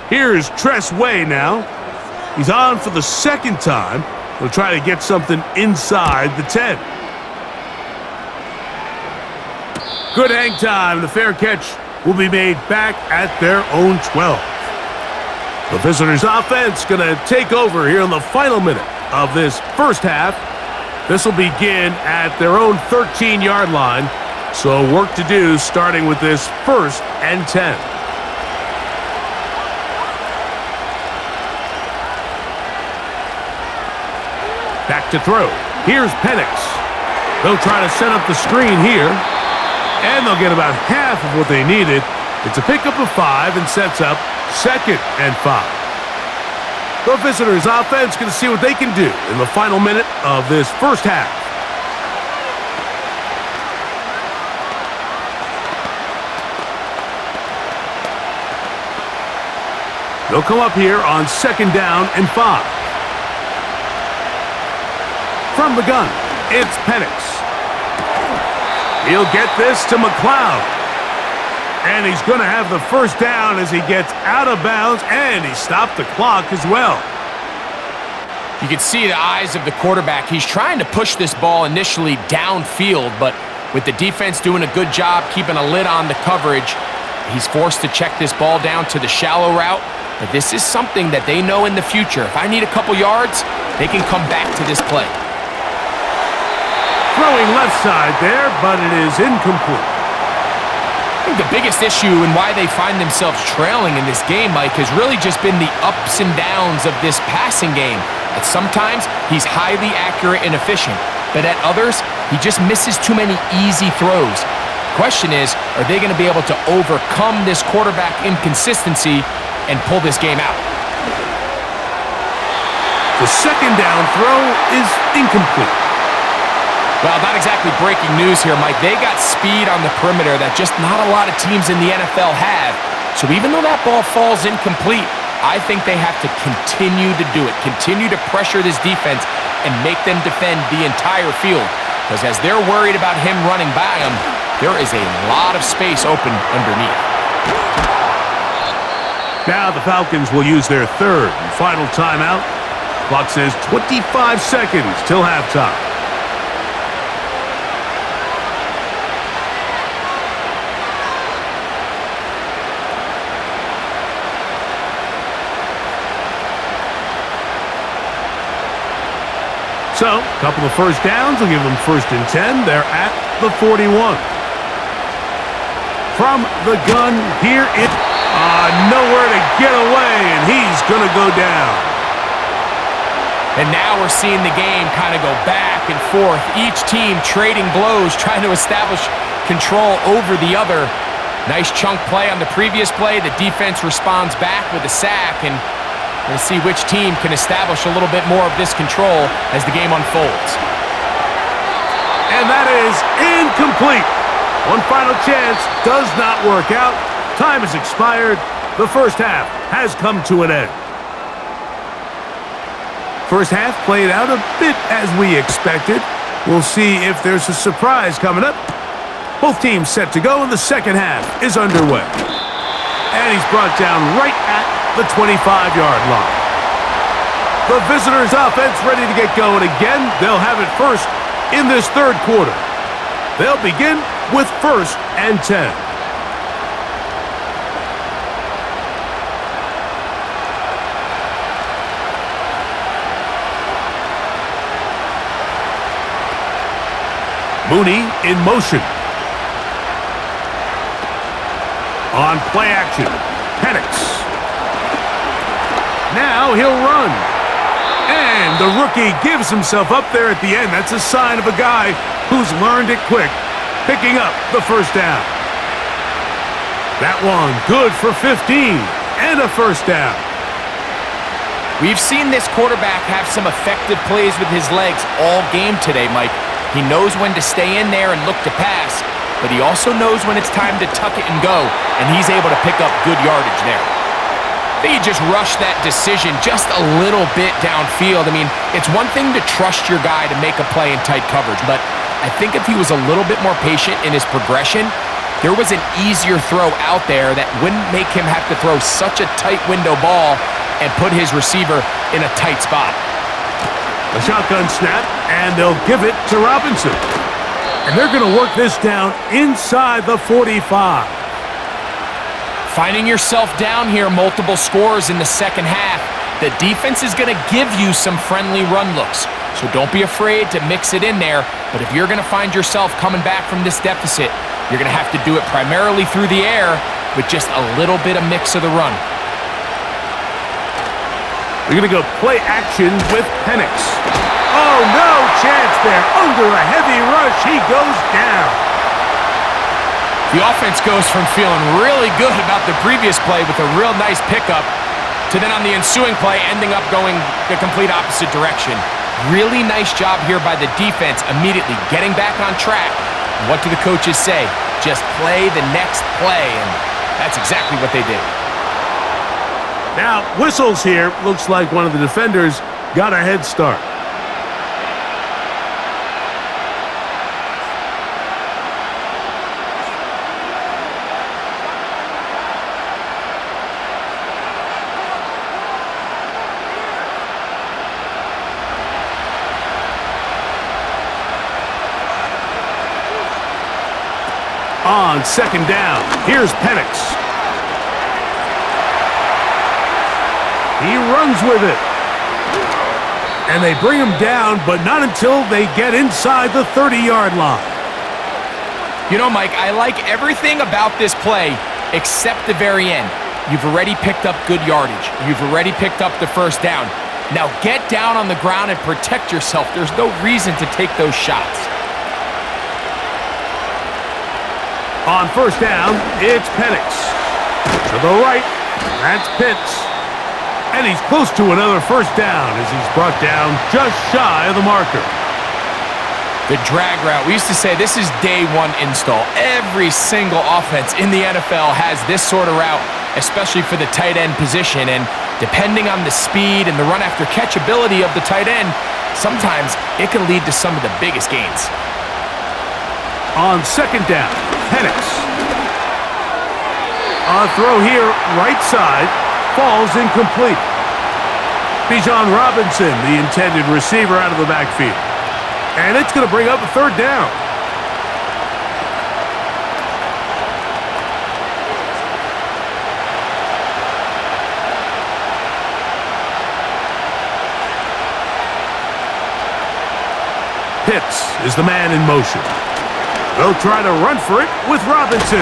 Here's Tress Way now. He's on for the 2nd time. He'll try to get something inside the 10. Good hang time. The fair catch will be made back at their own 12. The visitors' offense going to take over here in the final minute of this first half. This will begin at their own 13-yard line. So work to do starting with this 1st and 10. Back to throw. Here's Penix. They'll try to set up the screen here. And they'll get about half of what they needed. It's a pickup of 5 and sets up 2nd and 5. The visitors' offense going to see what they can do in the final minute of this first half. They'll come up here on 2nd down and 5. From the gun, it's Penix. He'll get this to McLeod. And he's going to have the first down as he gets out of bounds, and he stopped the clock as well. You can see the eyes of the quarterback. He's trying to push this ball initially downfield, but with the defense doing a good job keeping a lid on the coverage, he's forced to check this ball down to the shallow route. But this is something that they know in the future. If I need a couple yards, they can come back to this play. Throwing left side there, but it is incomplete. I think the biggest issue and why they find themselves trailing in this game, Mike, has really just been the ups and downs of this passing game. At sometimes, he's highly accurate and efficient, but at others, he just misses too many easy throws. The question is, are they going to be able to overcome this quarterback inconsistency and pull this game out? The second down throw is incomplete. Well, not exactly breaking news here, Mike. They got speed on the perimeter that just not a lot of teams in the NFL have. So even though that ball falls incomplete, I think they have to continue to do it, continue to pressure this defense and make them defend the entire field. Because as they're worried about him running by them, there is a lot of space open underneath. Now the Falcons will use their third and final timeout. Clock says 25 seconds till halftime. So, a couple of first downs will give them 1st and 10. They're at the 41. From the gun, here it nowhere to get away, and he's going to go down. And now we're seeing the game kind of go back and forth. Each team trading blows, trying to establish control over the other. Nice chunk play on the previous play. The defense responds back with a sack, and we'll see which team can establish a little bit more of this control as the game unfolds. And that is incomplete. One final chance does not work out. Time has expired. The first half has come to an end. First half played out a bit as we expected. We'll see if there's a surprise coming up. Both teams set to go, and the second half is underway. And he's brought down right at the 25-yard line. The visitors' offense ready to get going again. They'll have it first in this third quarter. They'll begin with 1st and 10. Mooney in motion. On play action, Penix. Now he'll run. And the rookie gives himself up there at the end. That's a sign of a guy who's learned it quick, picking up the first down. That one good for 15 and a first down. We've seen this quarterback have some effective plays with his legs all game today, Mike. He knows when to stay in there and look to pass, but he also knows when it's time to tuck it and go, and he's able to pick up good yardage there. I think he just rushed that decision just a little bit downfield. I mean, it's one thing to trust your guy to make a play in tight coverage, but I think if he was a little bit more patient in his progression, there was an easier throw out there that wouldn't make him have to throw such a tight window ball and put his receiver in a tight spot. A shotgun snap, and they'll give it to Robinson. And they're going to work this down inside the 45. Finding yourself down here, multiple scores in the second half. The defense is going to give you some friendly run looks, so don't be afraid to mix it in there. But if you're going to find yourself coming back from this deficit, you're going to have to do it primarily through the air with just a little bit of mix of the run. They're going to go play action with Penix. Oh, no chance there. Under a heavy rush, he goes down. The offense goes from feeling really good about the previous play with a real nice pickup to then on the ensuing play ending up going the complete opposite direction. Really nice job here by the defense immediately getting back on track. And what do the coaches say? Just play the next play, and that's exactly what they did. Now, whistles here. Looks like one of the defenders got a head start. On second down, here's Penix. He runs with it. And they bring him down, but not until they get inside the 30-yard line. You know, Mike, I like everything about this play except the very end. You've already picked up good yardage. You've already picked up the first down. Now get down on the ground and protect yourself. There's no reason to take those shots. On first down, it's Penix. To the right, that's Pitts. And he's close to another first down as he's brought down just shy of the marker. The drag route. We used to say this is day one install. Every single offense in the NFL has this sort of route, especially for the tight end position. And depending on the speed and the run after catch ability of the tight end, sometimes it can lead to some of the biggest gains. On second down, Penix. A throw here, right side, falls incomplete. Bijan Robinson, the intended receiver, out of the backfield. And it's going to bring up a third down. Pitts is the man in motion. They'll try to run for it with Robinson.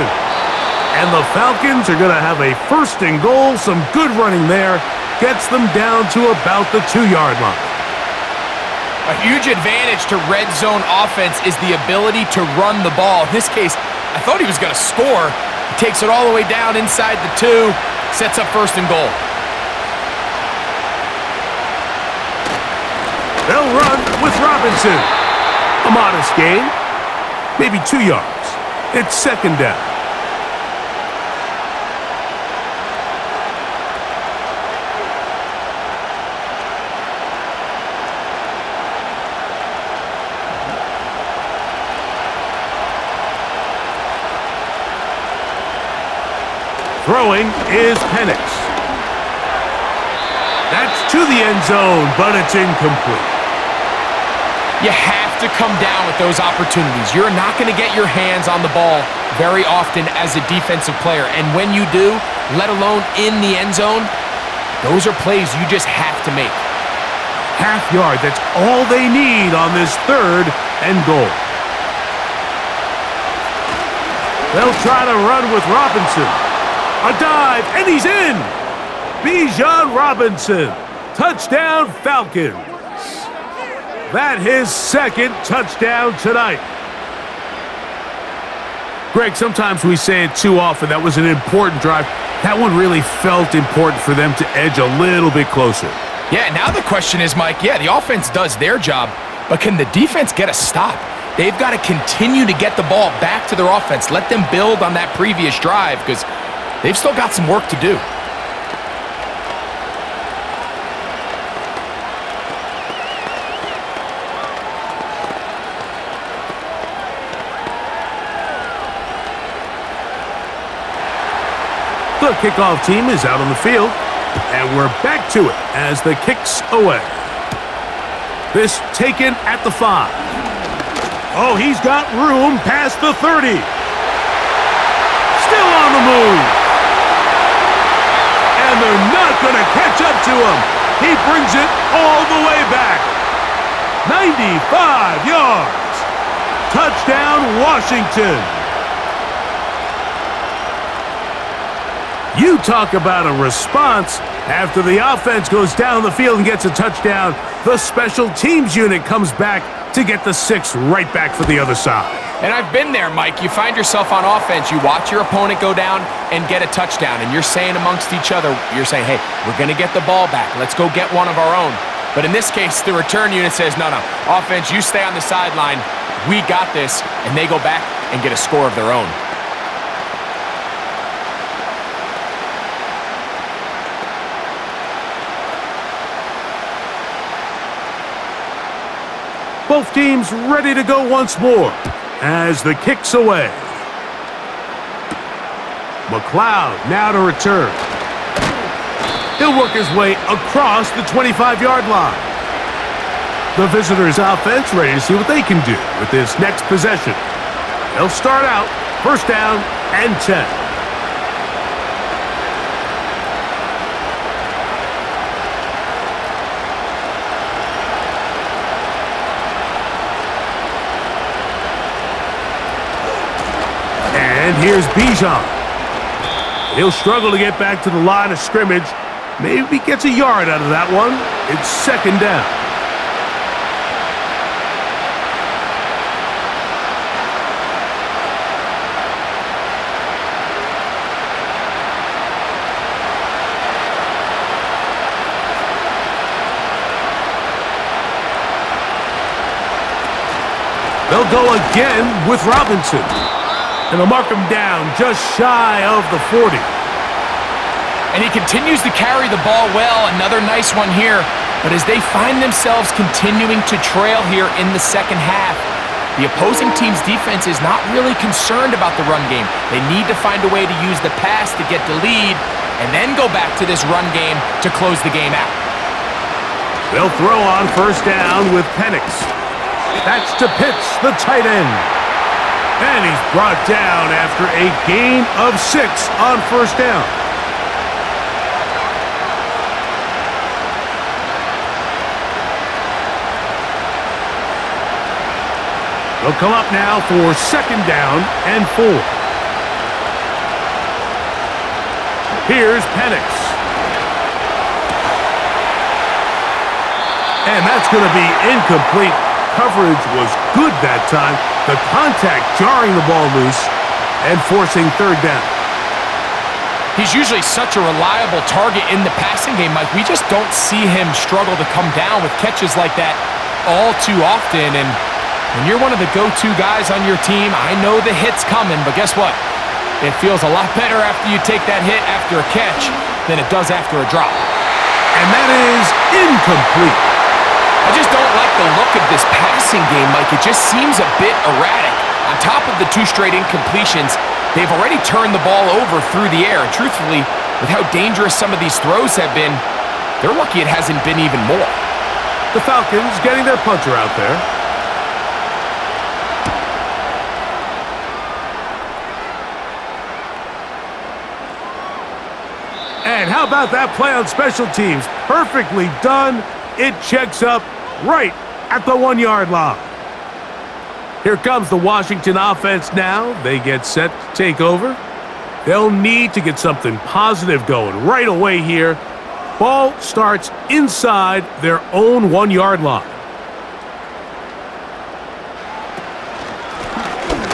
And the Falcons are going to have a first and goal. Some good running there. Gets them down to about the 2-yard line. A huge advantage to red zone offense is the ability to run the ball. In this case, I thought he was going to score. He takes it all the way down inside the 2, sets up first and goal. They'll run with Robinson. A modest gain, maybe 2 yards. It's second down. Throwing is Penix. That's to the end zone, but it's incomplete. You have to come down with those opportunities. You're not going to get your hands on the ball very often as a defensive player. And when you do, let alone in the end zone, those are plays you just have to make. Half yard, that's all they need on this third and goal. They'll try to run with Robinson. A dive, and he's in! Bijan Robinson. Touchdown, Falcons. That his second touchdown tonight. Greg, sometimes we say it too often. That was an important drive. That one really felt important for them to edge a little bit closer. Yeah, now the question is, Mike, the offense does their job, but can the defense get a stop? They've got to continue to get the ball back to their offense. Let them build on that previous drive because they've still got some work to do. The kickoff team is out on the field, and we're back to it as the kick's away. This taken at the 5. Oh, he's got room past the 30. Still on the move. And they're not going to catch up to him. He brings it all the way back. 95 yards. Touchdown, Washington. You talk about a response. After the offense goes down the field and gets a touchdown, the special teams unit comes back to get the 6 right back for the other side. And I've been there, Mike. You find yourself on offense, you watch your opponent go down and get a touchdown, and you're saying amongst each other, you're saying, hey, we're going to get the ball back. Let's go get one of our own. But in this case, the return unit says, no, offense, you stay on the sideline. We got this, and they go back and get a score of their own. Both teams ready to go once more as the kick's away. McLeod now to return. He'll work his way across the 25-yard line. The visitors' offense ready to see what they can do with this next possession. They'll start out first down and 10. And here's Bijan. He'll struggle to get back to the line of scrimmage. Maybe gets a yard out of that one. It's second down. They'll go again with Robinson. And they'll mark him down just shy of the 40. And he continues to carry the ball well. Another nice one here. But as they find themselves continuing to trail here in the second half, the opposing team's defense is not really concerned about the run game. They need to find a way to use the pass to get the lead and then go back to this run game to close the game out. They'll throw on first down with Penix. That's to Pitts, the tight end. And he's brought down after a gain of 6 on first down. They'll come up now for second down and 4. Here's Penix. And that's going to be incomplete. Coverage was good that time. The contact jarring the ball loose and forcing third down. He's usually such a reliable target in the passing game, Mike. We just don't see him struggle to come down with catches like that all too often. And when you're one of the go-to guys on your team, I know the hit's coming, but guess what? It feels a lot better after you take that hit after a catch than it does after a drop. And that is incomplete. I just don't like the look of this passing game, Mike. It just seems a bit erratic. On top of the 2 straight incompletions, they've already turned the ball over through the air. And truthfully, with how dangerous some of these throws have been, they're lucky it hasn't been even more. The Falcons getting their punter out there. And how about that play on special teams? Perfectly done. It checks up right at the 1-yard line. Here comes the Washington offense now. They get set to take over. They'll need to get something positive going right away here. Ball starts inside their own 1-yard line.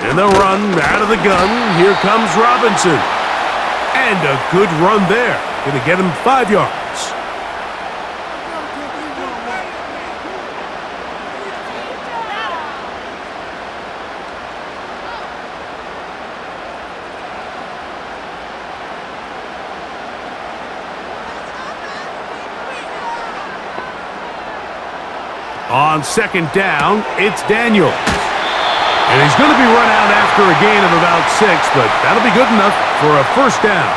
And they'll run out of the gun. Here comes Robinson. And a good run there. Going to get him 5 yards. On second down, it's Daniels. And he's going to be run out after a gain of about 6, but that'll be good enough for a first down.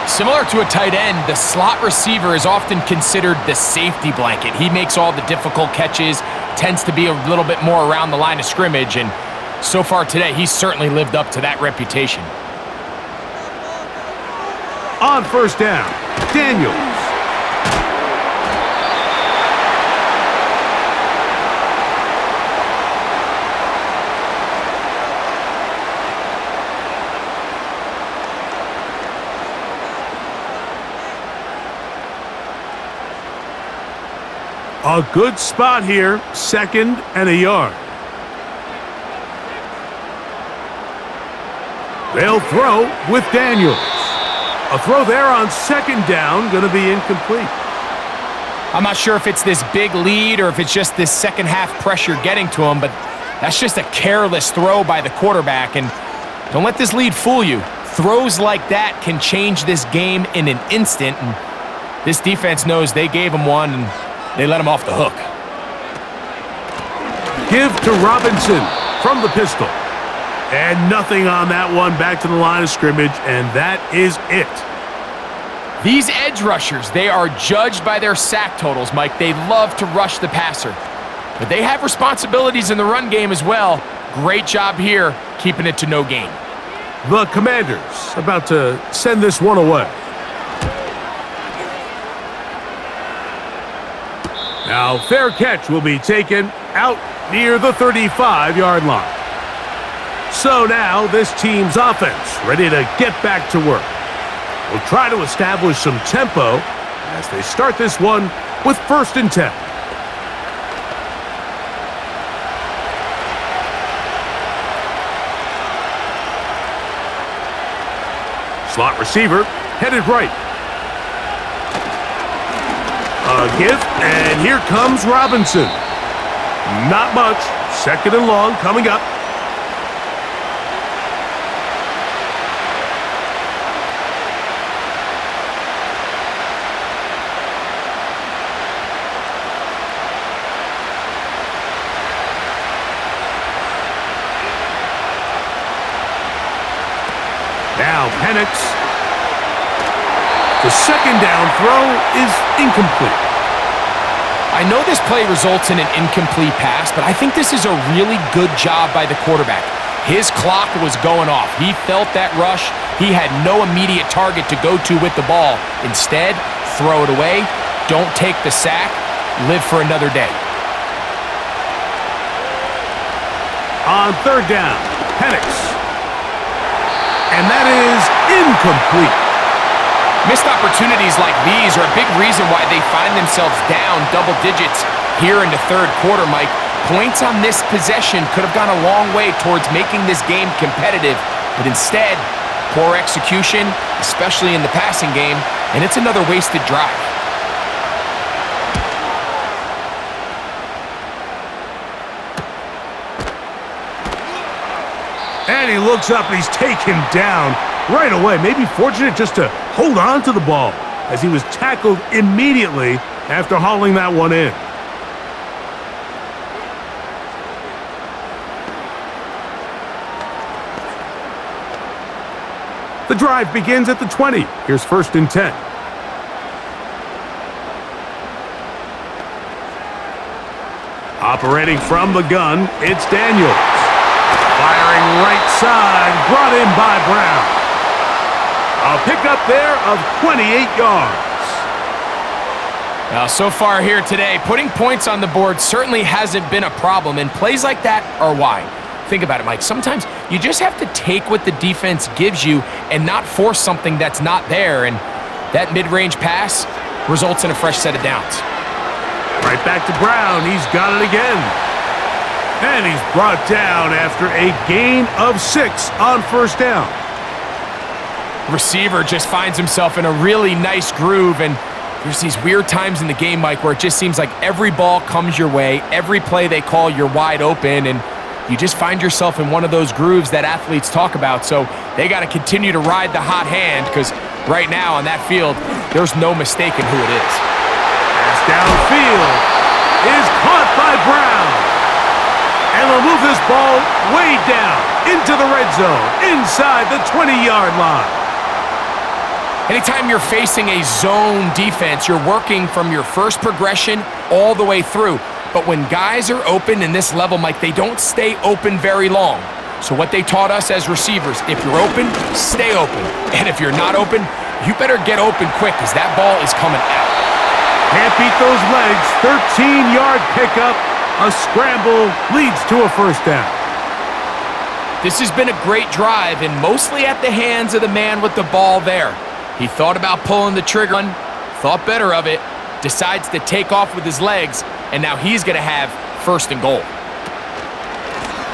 Similar to a tight end, the slot receiver is often considered the safety blanket. He makes all the difficult catches, tends to be a little bit more around the line of scrimmage, and so far today, he's certainly lived up to that reputation. On first down, Daniels. A good spot here, second and a yard. They'll throw with Daniels. A throw there on second down, going to be incomplete. I'm not sure if it's this big lead or if it's just this second half pressure getting to him, but that's just a careless throw by the quarterback. And don't let this lead fool you. Throws like that can change this game in an instant. And this defense knows they gave him one, and they let him off the hook. Give to Robinson from the pistol. And nothing on that one, back to the line of scrimmage, and that is it. These edge rushers, they are judged by their sack totals, Mike. They love to rush the passer. But they have responsibilities in the run game as well. Great job here, keeping it to no gain. The Commanders about to send this one away. Now, fair catch will be taken out near the 35-yard line. So now this team's offense ready to get back to work. will try to establish some tempo as they start this one with 1st and 10. Slot receiver headed right. A give, and here comes Robinson. Not much. 2nd and long coming up. Now Penix. The 2nd down throw is incomplete. I know this play results in an incomplete pass, but I think this is a really good job by the quarterback. His clock was going off. He felt that rush. He had no immediate target to go to with the ball. Instead, throw it away. Don't take the sack. Live for another day. On 3rd down, Penix. And that is incomplete. Missed opportunities like these are a big reason why they find themselves down double digits here in the 3rd quarter, Mike. Points on this possession could have gone a long way towards making this game competitive, but instead, poor execution, especially in the passing game, and it's another wasted drive. And he looks up and he's taken down right away. Maybe fortunate just to hold on to the ball as he was tackled immediately after hauling that one in. The drive begins at the 20. Here's 1st and 10. Operating from the gun, it's Daniels. Firing right side, brought in by Brown. A pickup there of 28 yards. Now, so far here today, putting points on the board certainly hasn't been a problem, and plays like that are why. Think about it, Mike. Sometimes you just have to take what the defense gives you and not force something that's not there, and that mid-range pass results in a fresh set of downs. Right back to Brown. He's got it again. And he's brought down after a gain of 6 on 1st down. Receiver just finds himself in a really nice groove, and there's these weird times in the game, Mike, where it just seems like every ball comes your way, every play they call, you're wide open, and you just find yourself in one of those grooves that athletes talk about. So they got to continue to ride the hot hand, because right now on that field, there's no mistaking who it is. Pass downfield is caught by Brown. And they'll move this ball way down into the red zone, inside the 20-yard line. Anytime you're facing a zone defense, you're working from your first progression all the way through. But when guys are open in this level, Mike, they don't stay open very long. So what they taught us as receivers, if you're open, stay open. And if you're not open, you better get open quick, because that ball is coming out. Can't beat those legs. 13-yard pickup. A scramble leads to a 1st down. This has been a great drive, and mostly at the hands of the man with the ball there. He thought about pulling the trigger, thought better of it, decides to take off with his legs, and now he's going to have 1st and goal.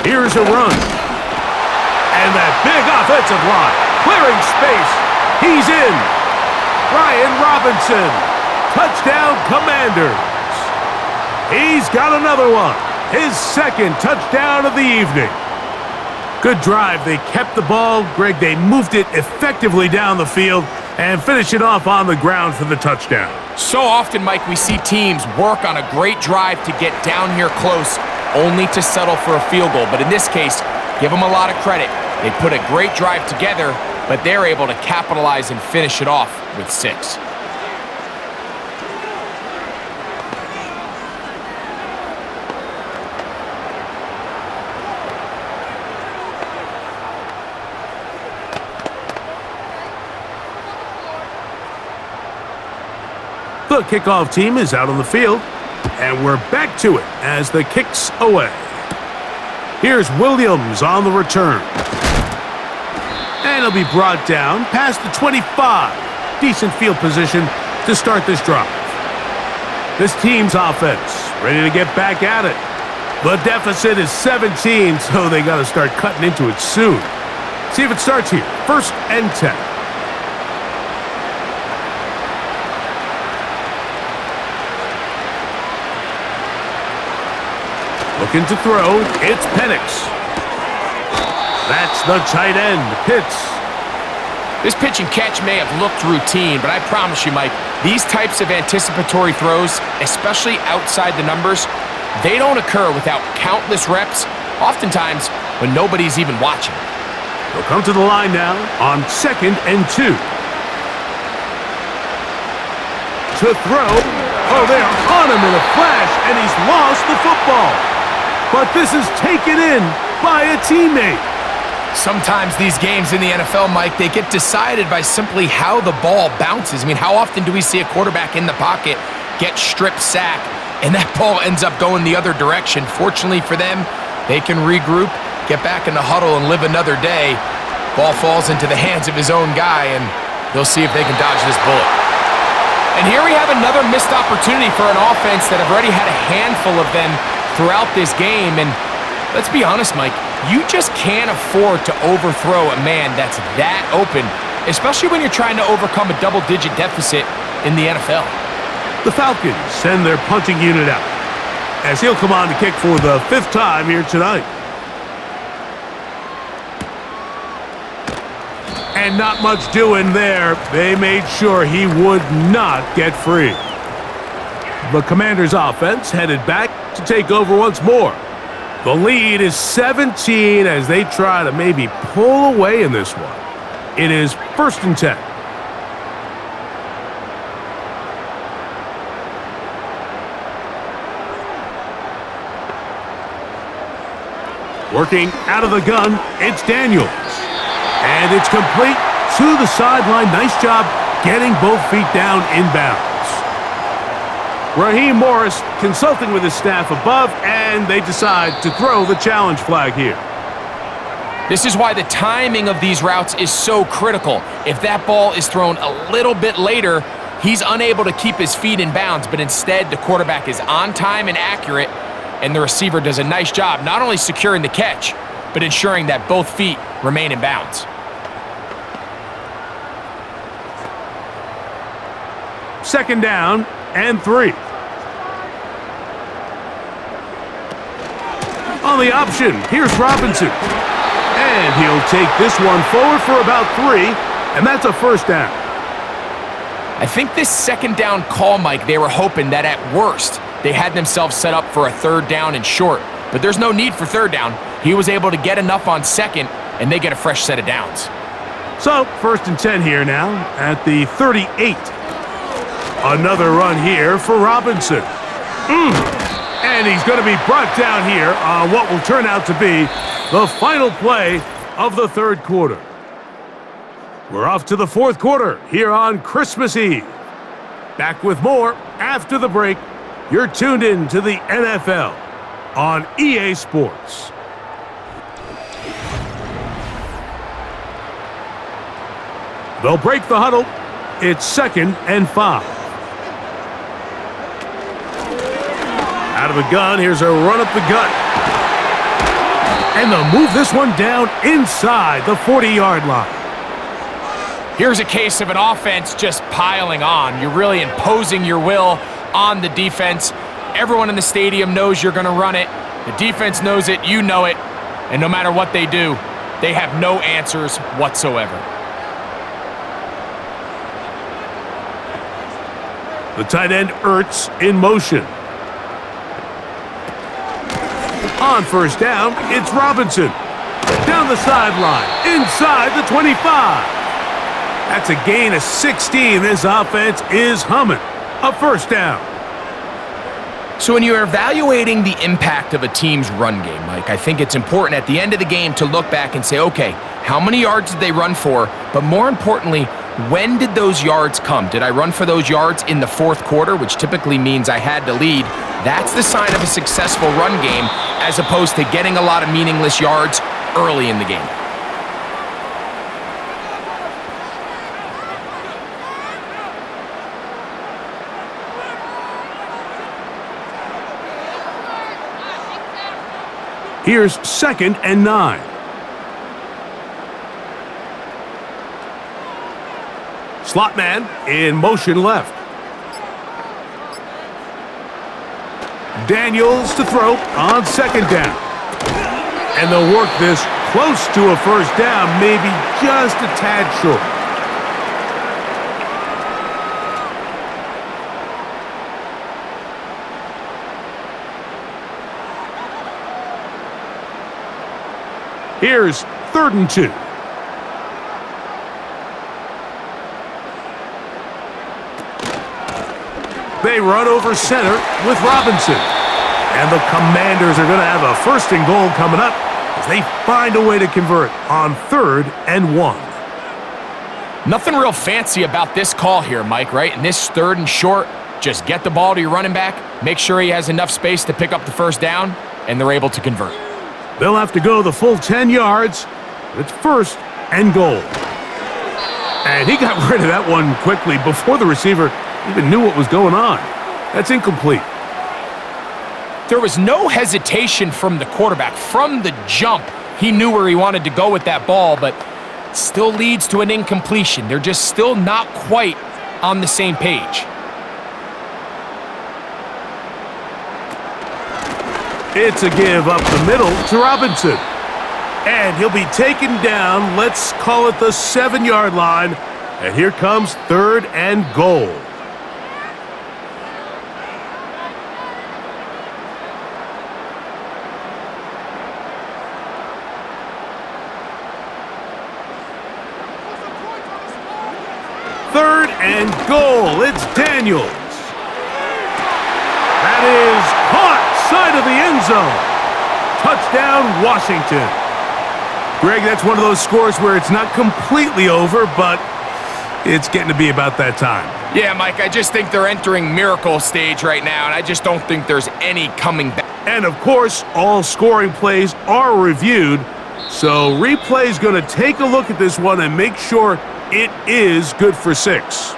Here's a run. And that big offensive line, clearing space. He's in. Brian Robinson. Touchdown, Commanders. He's got another one. His 2nd touchdown of the evening. Good drive. They kept the ball. Greg, they moved it effectively down the field and finished it off on the ground for the touchdown. So often, Mike, we see teams work on a great drive to get down here close, only to settle for a field goal. But in this case, give them a lot of credit. They put a great drive together, but they're able to capitalize and finish it off with 6. The kickoff team is out on the field, and we're back to it as the kick's away. Here's Williams on the return. And he'll be brought down past the 25. Decent field position to start this drive. This team's offense ready to get back at it. The deficit is 17, so they got to start cutting into it soon. See if it starts here. 1st and 10. Looking to throw. It's Penix. That's the tight end, Pitts. This pitch and catch may have looked routine, but I promise you, Mike, these types of anticipatory throws, especially outside the numbers, they don't occur without countless reps, oftentimes when nobody's even watching. He'll come to the line now on 2nd and 2. To throw. Oh, they are on him in a flash, and he's lost the football. But this is taken in by a teammate. Sometimes these games in the NFL, Mike, they get decided by simply how the ball bounces. I mean, how often do we see a quarterback in the pocket get strip sack, and that ball ends up going the other direction? Fortunately for them, they can regroup, get back in the huddle, and live another day. Ball falls into the hands of his own guy, and they'll see if they can dodge this bullet. And here we have another missed opportunity for an offense that have already had a handful of them throughout this game. And let's be honest, Mike, you just can't afford to overthrow a man that's that open, especially when you're trying to overcome a double-digit deficit in the NFL. The Falcons send their punting unit out, as he'll come on to kick for the 5th time here tonight. And not much doing there. They made sure he would not get free. The Commanders' offense headed back to take over once more. The lead is 17 as they try to maybe pull away in this one. It is 1st and 10. Working out of the gun, it's Daniels. And it's complete to the sideline. Nice job getting both feet down inbounds. Raheem Morris consulting with his staff above, and they decide to throw the challenge flag here. This is why the timing of these routes is so critical. If that ball is thrown a little bit later, he's unable to keep his feet in bounds, but instead the quarterback is on time and accurate, and the receiver does a nice job not only securing the catch, but ensuring that both feet remain in bounds. 2nd down and 3. On the option, here's Robinson. And he'll take this one forward for about 3, and that's a 1st down. I think this 2nd down call, Mike, they were hoping that at worst, they had themselves set up for a 3rd down and short. But there's no need for 3rd down. He was able to get enough on 2nd, and they get a fresh set of downs. So, 1st and 10 here now at the 38. Another run here for Robinson. And he's going to be brought down here on what will turn out to be the final play of the 3rd quarter. We're off to the 4th quarter here on Christmas Eve. Back with more after the break. You're tuned in to the NFL on EA Sports. They'll break the huddle. It's 2nd and 5. Out of the gun, here's a run up the gut. And they'll move this one down inside the 40-yard line. Here's a case of an offense just piling on. You're really imposing your will on the defense. Everyone in the stadium knows you're going to run it. The defense knows it, you know it. And no matter what they do, they have no answers whatsoever. The tight end Ertz in motion. On 1st down, it's Robinson. Down the sideline, inside the 25. That's a gain of 16. This offense is humming. A 1st down. So when you're evaluating the impact of a team's run game, Mike, I think it's important at the end of the game to look back and say, okay, how many yards did they run for? But more importantly, when did those yards come? Did I run for those yards in the 4th quarter, which typically means I had to lead? That's the sign of a successful run game, as opposed to getting a lot of meaningless yards early in the game. Here's 2nd and 9. Slot man in motion left. Daniels to throw on 2nd down. And they'll work this close to a first down, maybe just a tad short. Here's 3rd and 2. They run over center with Robinson. And the Commanders are going to have a 1st and goal coming up as they find a way to convert on 3rd and 1. Nothing real fancy about this call here, Mike, right? In this 3rd and short, just get the ball to your running back, make sure he has enough space to pick up the first down, and they're able to convert. They'll have to go the full 10 yards. It's 1st and goal. And he got rid of that one quickly before the receiver even knew what was going on. That's incomplete. There was no hesitation from the quarterback. From the jump, he knew where he wanted to go with that ball, but still leads to an incompletion. They're just still not quite on the same page. It's a give up the middle to Robinson. And he'll be taken down, let's call it the 7-yard line. And here comes 3rd and goal. Third and goal. It's Daniels. That is caught side of the end zone. Touchdown, Washington. Greg, that's one of those scores where it's not completely over, but it's getting to be about that time. Yeah, Mike, I just think they're entering miracle stage right now, and I just don't think there's any coming back. And, of course, all scoring plays are reviewed, so replay's going to take a look at this one and make sure it is good for 6.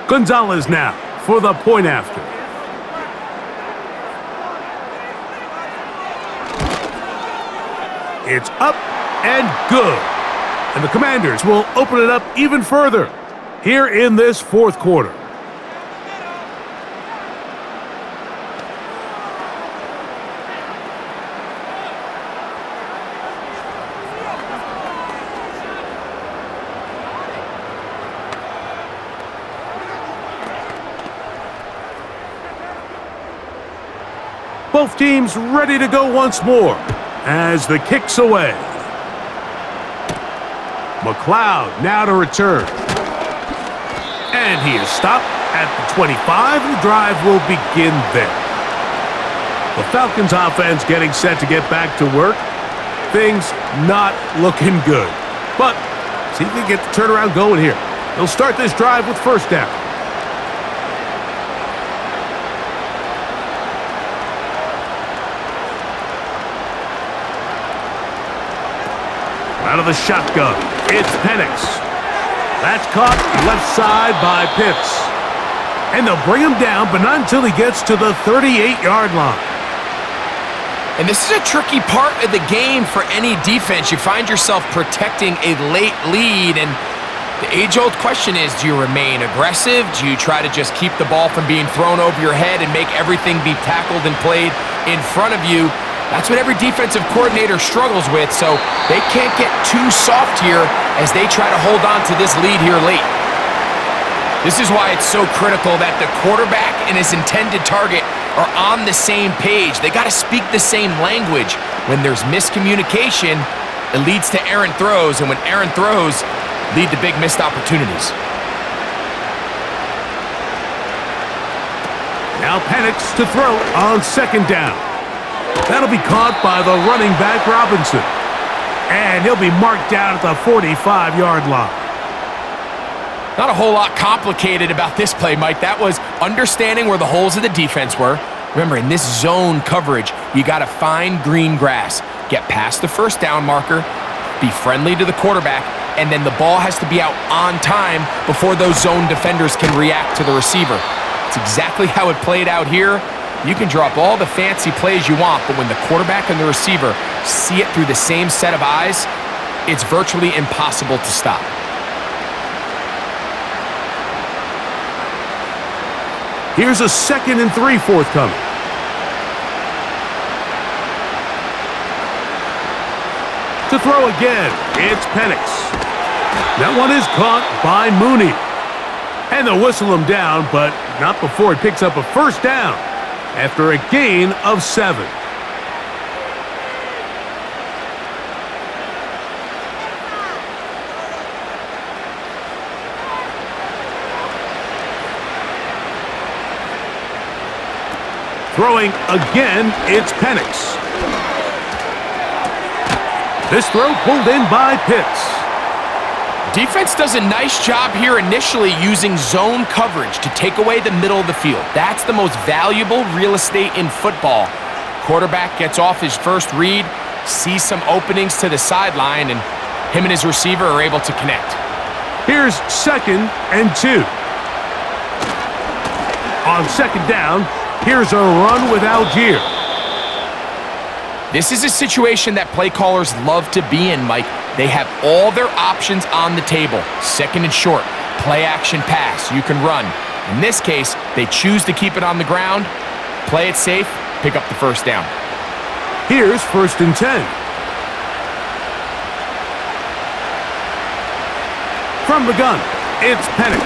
Gonzalez now for the point after. It's up and good. And the Commanders will open it up even further here in this 4th quarter. Both teams ready to go once more as the kick's away. McLeod now to return. And he is stopped at the 25, and the drive will begin there. The Falcons offense getting set to get back to work. Things not looking good. But see if they get the turnaround going here. They'll start this drive with 1st down. Out of the shotgun, it's Penix. That's caught left side by Pitts. And they'll bring him down, but not until he gets to the 38-yard line. And this is a tricky part of the game for any defense. You find yourself protecting a late lead, and the age-old question is, do you remain aggressive? Do you try to just keep the ball from being thrown over your head and make everything be tackled and played in front of you? That's what every defensive coordinator struggles with, so they can't get too soft here as they try to hold on to this lead here late. This is why it's so critical that the quarterback and his intended target are on the same page. They got to speak the same language. When there's miscommunication, it leads to errant throws, and when errant throws lead to big missed opportunities. Now Penix to throw on 2nd down. That'll be caught by the running back, Robinson. And he'll be marked down at the 45-yard line. Not a whole lot complicated about this play, Mike. That was understanding where the holes of the defense were. Remember, in this zone coverage, you got to find green grass. Get past the 1st down marker, be friendly to the quarterback, and then the ball has to be out on time before those zone defenders can react to the receiver. It's exactly how it played out here. You can drop all the fancy plays you want, but when the quarterback and the receiver see it through the same set of eyes, it's virtually impossible to stop. Here's a 2nd and 3 forthcoming. To throw again, it's Penix. That one is caught by Mooney. And they'll whistle him down, but not before he picks up a first down after a gain of 7. Throwing again, it's Penix. This throw pulled in by Pitts. Defense does a nice job here initially using zone coverage to take away the middle of the field. That's the most valuable real estate in football. Quarterback gets off his first read, sees some openings to the sideline, and him and his receiver are able to connect. Here's 2nd and 2. On 2nd down, here's a run with Algier. This is a situation that play callers love to be in, Mike. They have all their options on the table. 2nd and short, play action pass, you can run. In this case, they choose to keep it on the ground, play it safe, pick up the first down. Here's 1st and 10. From the gun, it's Penix.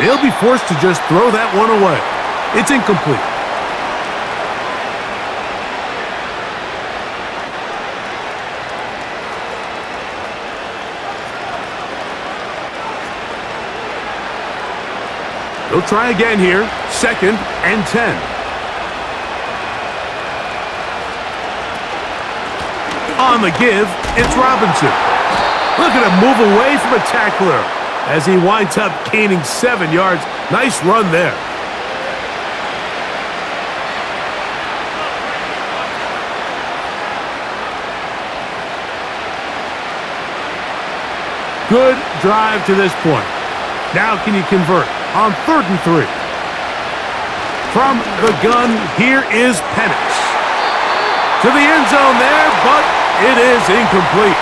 He'll be forced to just throw that one away. It's incomplete. He'll try again here. 2nd and 10. On the give, it's Robinson. Look at him move away from a tackler as he winds up gaining 7 yards. Nice run there. Good drive to this point. Now can you convert on 3rd and 3? From the gun, here is Penix. To the end zone there, but it is incomplete.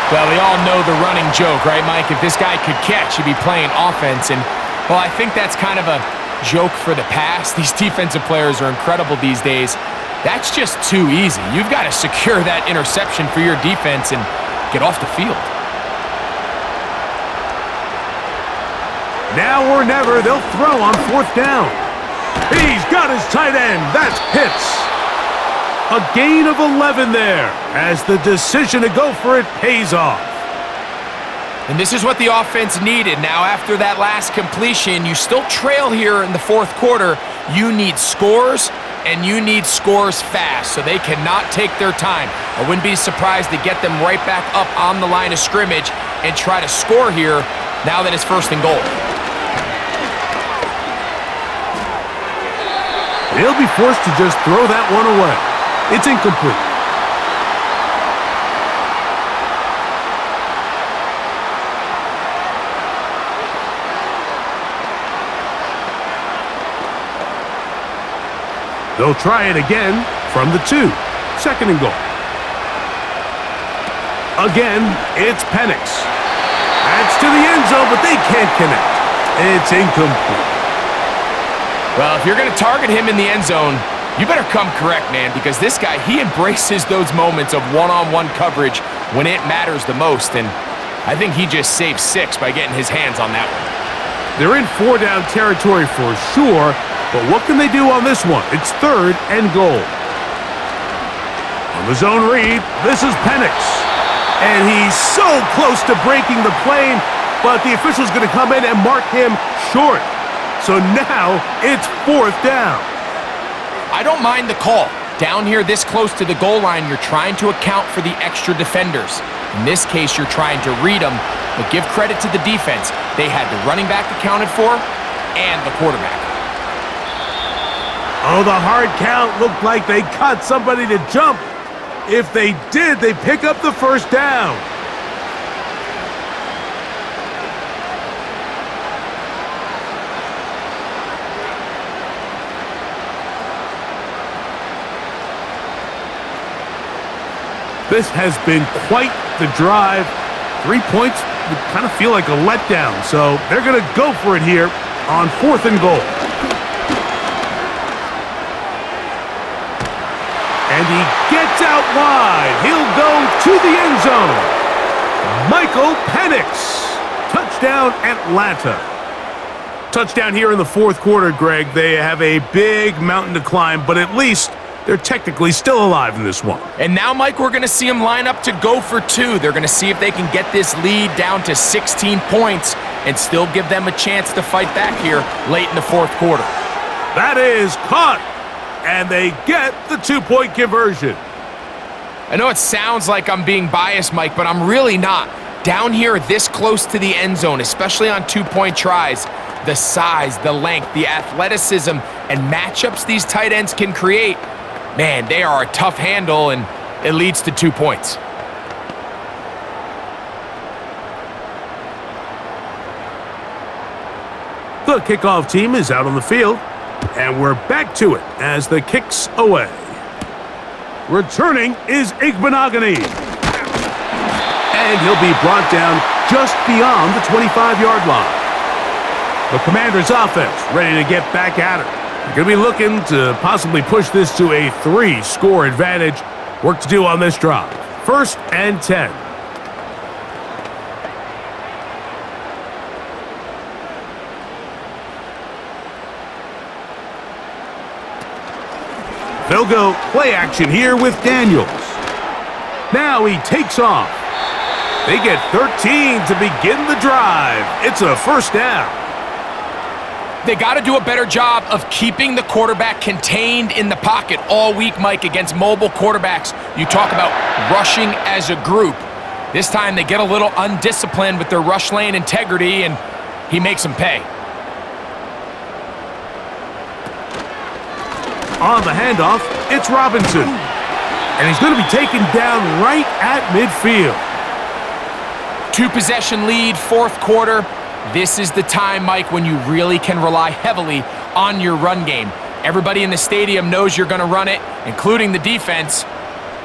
Well, we all know the running joke, right, Mike? If this guy could catch, he'd be playing offense. And, well, I think that's kind of a joke for the past. These defensive players are incredible these days. That's just too easy. You've got to secure that interception for your defense and get off the field. Now or never, they'll throw on 4th down. He's got his tight end. That's Pitts. A gain of 11 there as the decision to go for it pays off. And this is what the offense needed. Now, after that last completion, you still trail here in the 4th quarter. You need scores, and you need scores fast, so they cannot take their time. I wouldn't be surprised to get them right back up on the line of scrimmage and try to score here now that it's 1st and goal. He'll be forced to just throw that one away. It's incomplete. They'll try it again from the 2. 2nd and goal. Again, it's Penix. That's to the end zone, but they can't connect. It's incomplete. Well, if you're going to target him in the end zone, you better come correct, man, because this guy, he embraces those moments of one-on-one coverage when it matters the most, and I think he just saved 6 by getting his hands on that one. They're in 4-down territory for sure, but what can they do on this one? It's 3rd and goal. On the zone read, this is Penix. And he's so close to breaking the plane, but the official's going to come in and mark him short. So now it's 4th down. I don't mind the call. Down here this close to the goal line, you're trying to account for the extra defenders. In this case, you're trying to read them, but give credit to the defense. They had the running back accounted for and the quarterback. Oh, the hard count looked like they caught somebody to jump. If they did, they pick up the first down. This has been quite the drive. 3 points would kind of feel like a letdown, so they're going to go for it here on 4th and goal. And he gets out wide. He'll go to the end zone. Michael Penix. Touchdown, Atlanta. Touchdown here in the 4th quarter, Greg. They have a big mountain to climb, but at least they're technically still alive in this one. And now, Mike, we're going to see them line up to go for 2. They're going to see if they can get this lead down to 16 points and still give them a chance to fight back here late in the 4th quarter. That is caught, and they get the 2-point conversion. I know it sounds like I'm being biased, Mike, but I'm really not. Down here this close to the end zone, especially on 2-point tries, the size, the length, the athleticism, and matchups these tight ends can create, man, they are a tough handle, and it leads to 2 points. The kickoff team is out on the field, and we're back to it as the kick's away. Returning is Igbenogany. And he'll be brought down just beyond the 25-yard line. The Commanders' offense ready to get back at it. They're going to be looking to possibly push this to a 3-score advantage. Work to do on this drive. 1st and 10. They'll go play action here with Daniels. Now he takes off. They get 13 to begin the drive. It's a 1st down. They got to do a better job of keeping the quarterback contained in the pocket all week, Mike, against mobile quarterbacks. You talk about rushing as a group. This time they get a little undisciplined with their rush lane integrity, and he makes them pay. On the handoff, it's Robinson. And he's going to be taken down right at midfield. 2-possession lead, 4th quarter. This is the time, Mike, when you really can rely heavily on your run game. Everybody in the stadium knows you're going to run it, including the defense.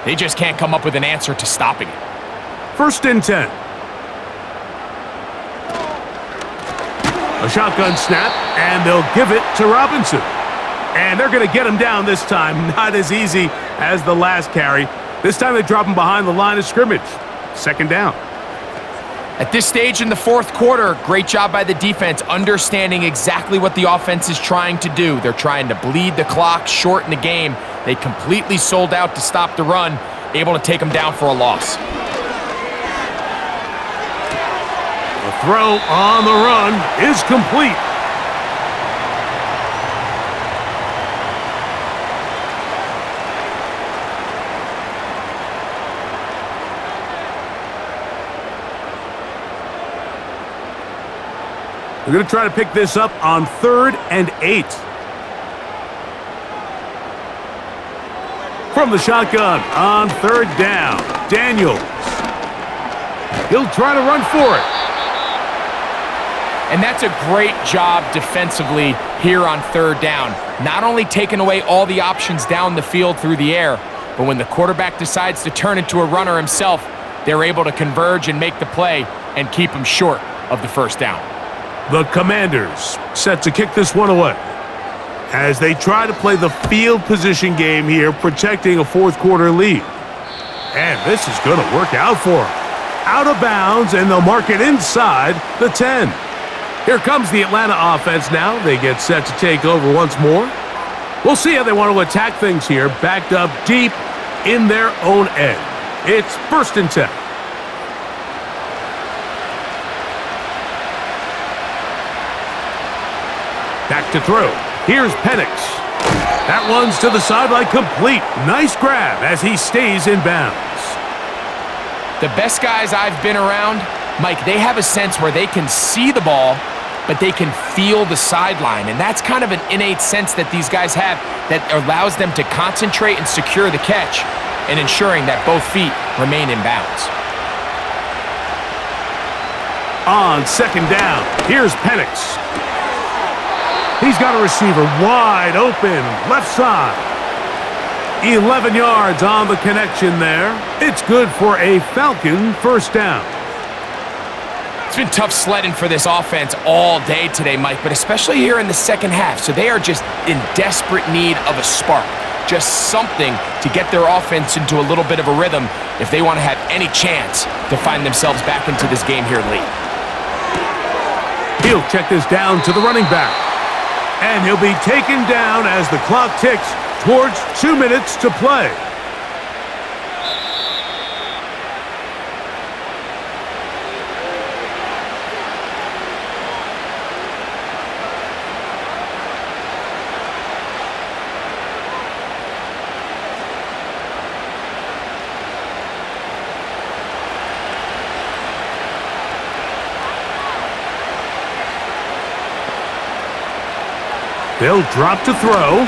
They just can't come up with an answer to stopping it. 1st and 10. A shotgun snap, and they'll give it to Robinson. And they're going to get him down this time. Not as easy as the last carry. This time they drop him behind the line of scrimmage. 2nd down. At this stage in the 4th quarter, great job by the defense, understanding exactly what the offense is trying to do. They're trying to bleed the clock, shorten the game. They completely sold out to stop the run, able to take them down for a loss. The throw on the run is complete. They're going to try to pick this up on 3rd and 8. From the shotgun on 3rd down, Daniels. He'll try to run for it. And that's a great job defensively here on 3rd down. Not only taking away all the options down the field through the air, but when the quarterback decides to turn into a runner himself, they're able to converge and make the play and keep him short of the 1st down. The Commanders set to kick this one away as they try to play the field position game here, protecting a 4th quarter lead. And this is going to work out for them. Out of bounds, and they'll mark it inside the 10. Here comes the Atlanta offense now. They get set to take over once more. We'll see how they want to attack things here, backed up deep in their own end. It's 1st and 10. Back to throw. Here's Penix. That one's to the sideline complete. Nice grab as he stays in bounds. The best guys I've been around, Mike, they have a sense where they can see the ball, but they can feel the sideline. And that's kind of an innate sense that these guys have that allows them to concentrate and secure the catch and ensuring that both feet remain in bounds. On second down, here's Penix. He's got a receiver wide open, left side. 11 yards on the connection there. It's good for a Falcon first down. It's been tough sledding for this offense all day today, Mike, but especially here in the second half. So they are just in desperate need of a spark, just something to get their offense into a little bit of a rhythm if they want to have any chance to find themselves back into this game here late. He'll check this down to the running back. And he'll be taken down as the clock ticks towards 2 minutes to play. They'll drop to throw.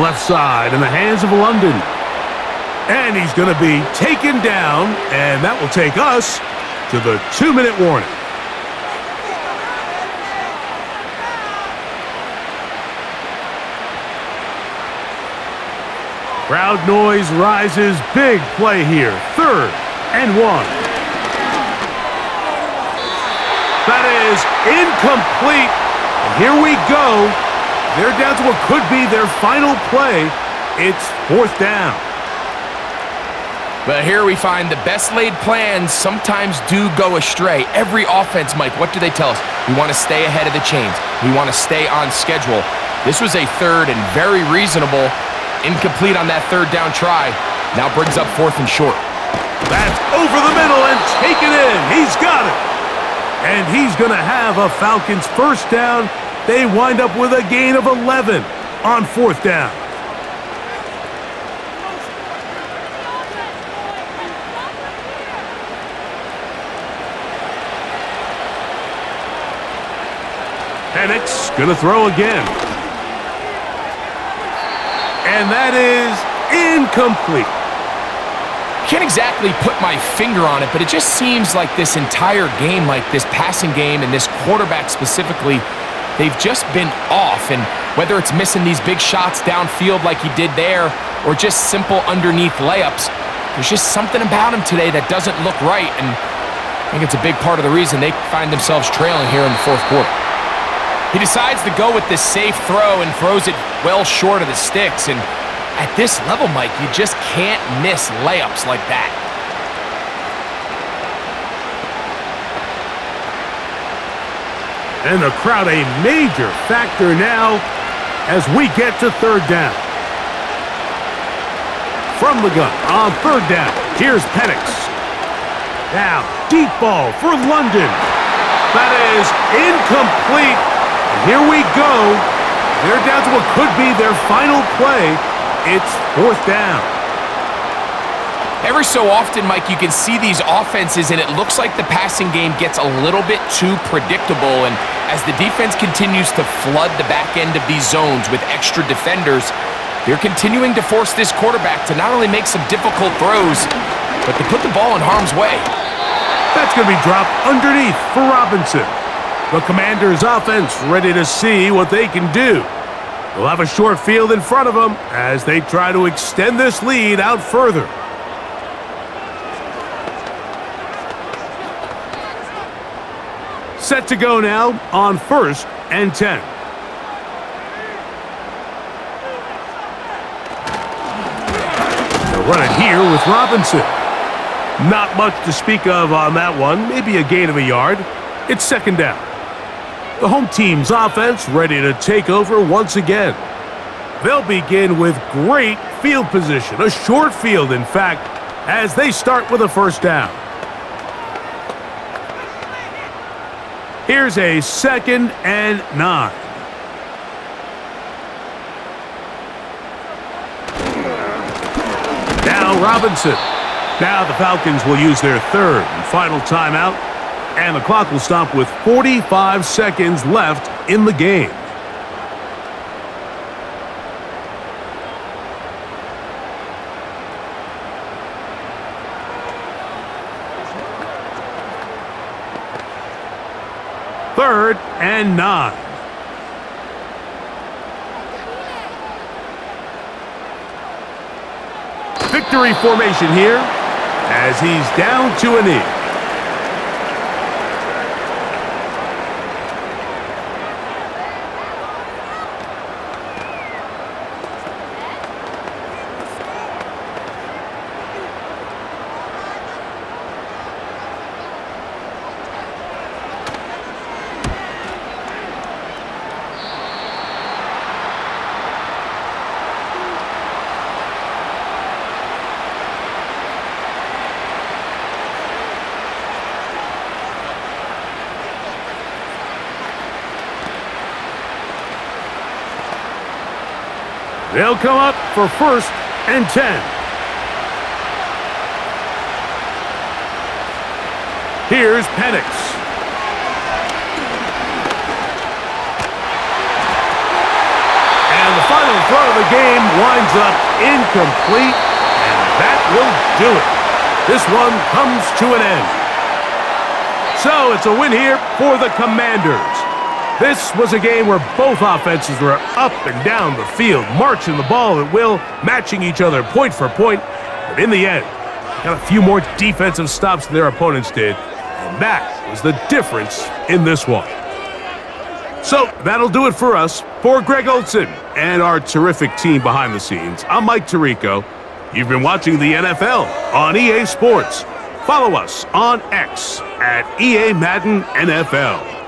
Left side in the hands of London. And he's going to be taken down, and that will take us to the 2-minute warning. Crowd noise rises. Big play here. 3rd and 1. That is incomplete. And here we go. They're down to what could be their final play. It's 4th down. But here we find the best laid plans sometimes do go astray. Every offense, Mike, what do they tell us? We want to stay ahead of the chains. We want to stay on schedule. This was a 3rd and very reasonable. Incomplete on that 3rd down try. Now brings up 4th and short. That's over the middle and taken in. He's got it. And he's going to have a Falcons first down. They wind up with a gain of 11 on 4th down. Penix going to throw again. And that is incomplete. Can't exactly put my finger on it, but it just seems like this entire game, like this passing game and this quarterback specifically, they've just been off. And whether it's missing these big shots downfield like he did there or just simple underneath layups, there's just something about him today that doesn't look right. And I think it's a big part of the reason they find themselves trailing here in the 4th quarter. He decides to go with this safe throw and throws it well short of the sticks. And at this level, Mike, you just can't miss layups like that. And the crowd a major factor now as we get to 3rd down. From the gun on 3rd down, here's Penix. Now, deep ball for London. That is incomplete. And here we go. They're down to what could be their final play. It's 4th down. Every so often, Mike, you can see these offenses, and it looks like the passing game gets a little bit too predictable. And as the defense continues to flood the back end of these zones with extra defenders, they're continuing to force this quarterback to not only make some difficult throws, but to put the ball in harm's way. That's going to be dropped underneath for Robinson. The Commanders' offense ready to see what they can do. They'll have a short field in front of them as they try to extend this lead out further. Set to go now on 1st and 10. They'll run it here with Robinson. Not much to speak of on that one, maybe a gain of a yard. It's 2nd down. The home team's offense ready to take over once again. They'll begin with great field position, a short field in fact, as they start with a 1st down. Here's a 2nd and 9. Now Robinson. Now the Falcons will use their 3rd and final timeout, and the clock will stop with 45 seconds left in the game. 3rd and 9. Victory formation here as he's down to a knee. They'll come up for 1st and 10. Here's Penix. And the final throw of the game winds up incomplete, and that will do it. This one comes to an end. So it's a win here for the Commanders. This was a game where both offenses were up and down the field, marching the ball at will, matching each other point for point. But in the end, got a few more defensive stops than their opponents did, and that was the difference in this one. So that'll do it for us. For Greg Olson and our terrific team behind the scenes, I'm Mike Tirico. You've been watching the NFL on EA Sports. Follow us on X at EA Madden NFL.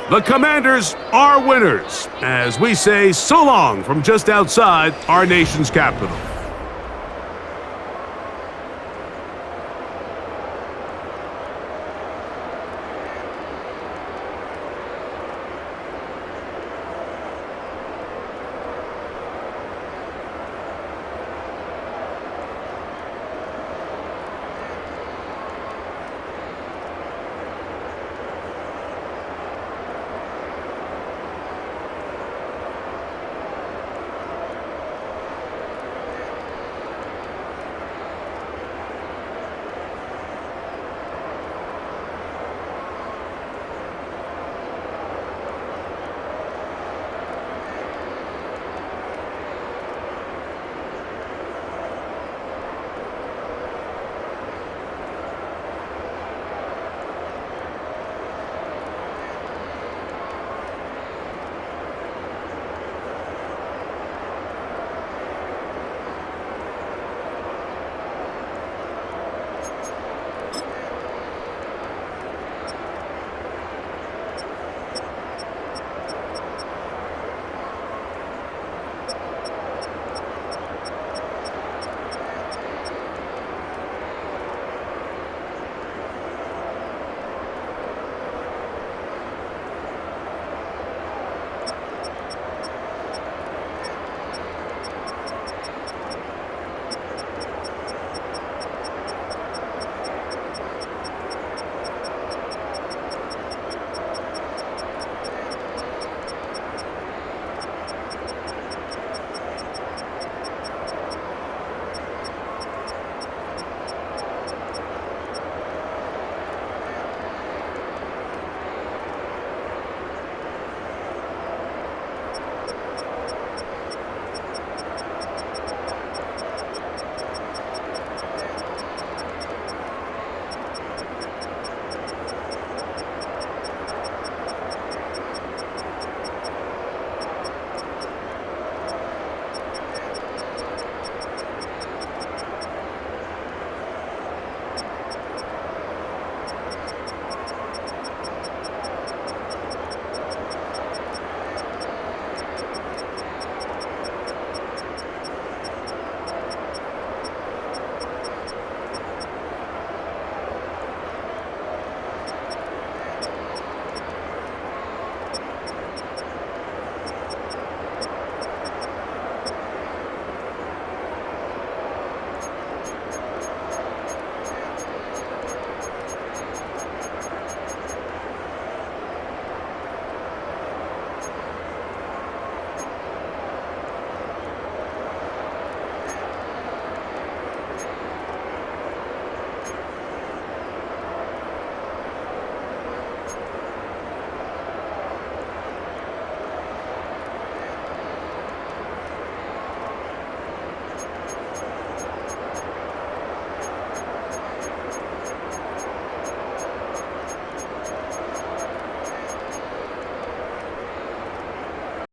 The Commanders are winners, as we say so long from just outside our nation's capital.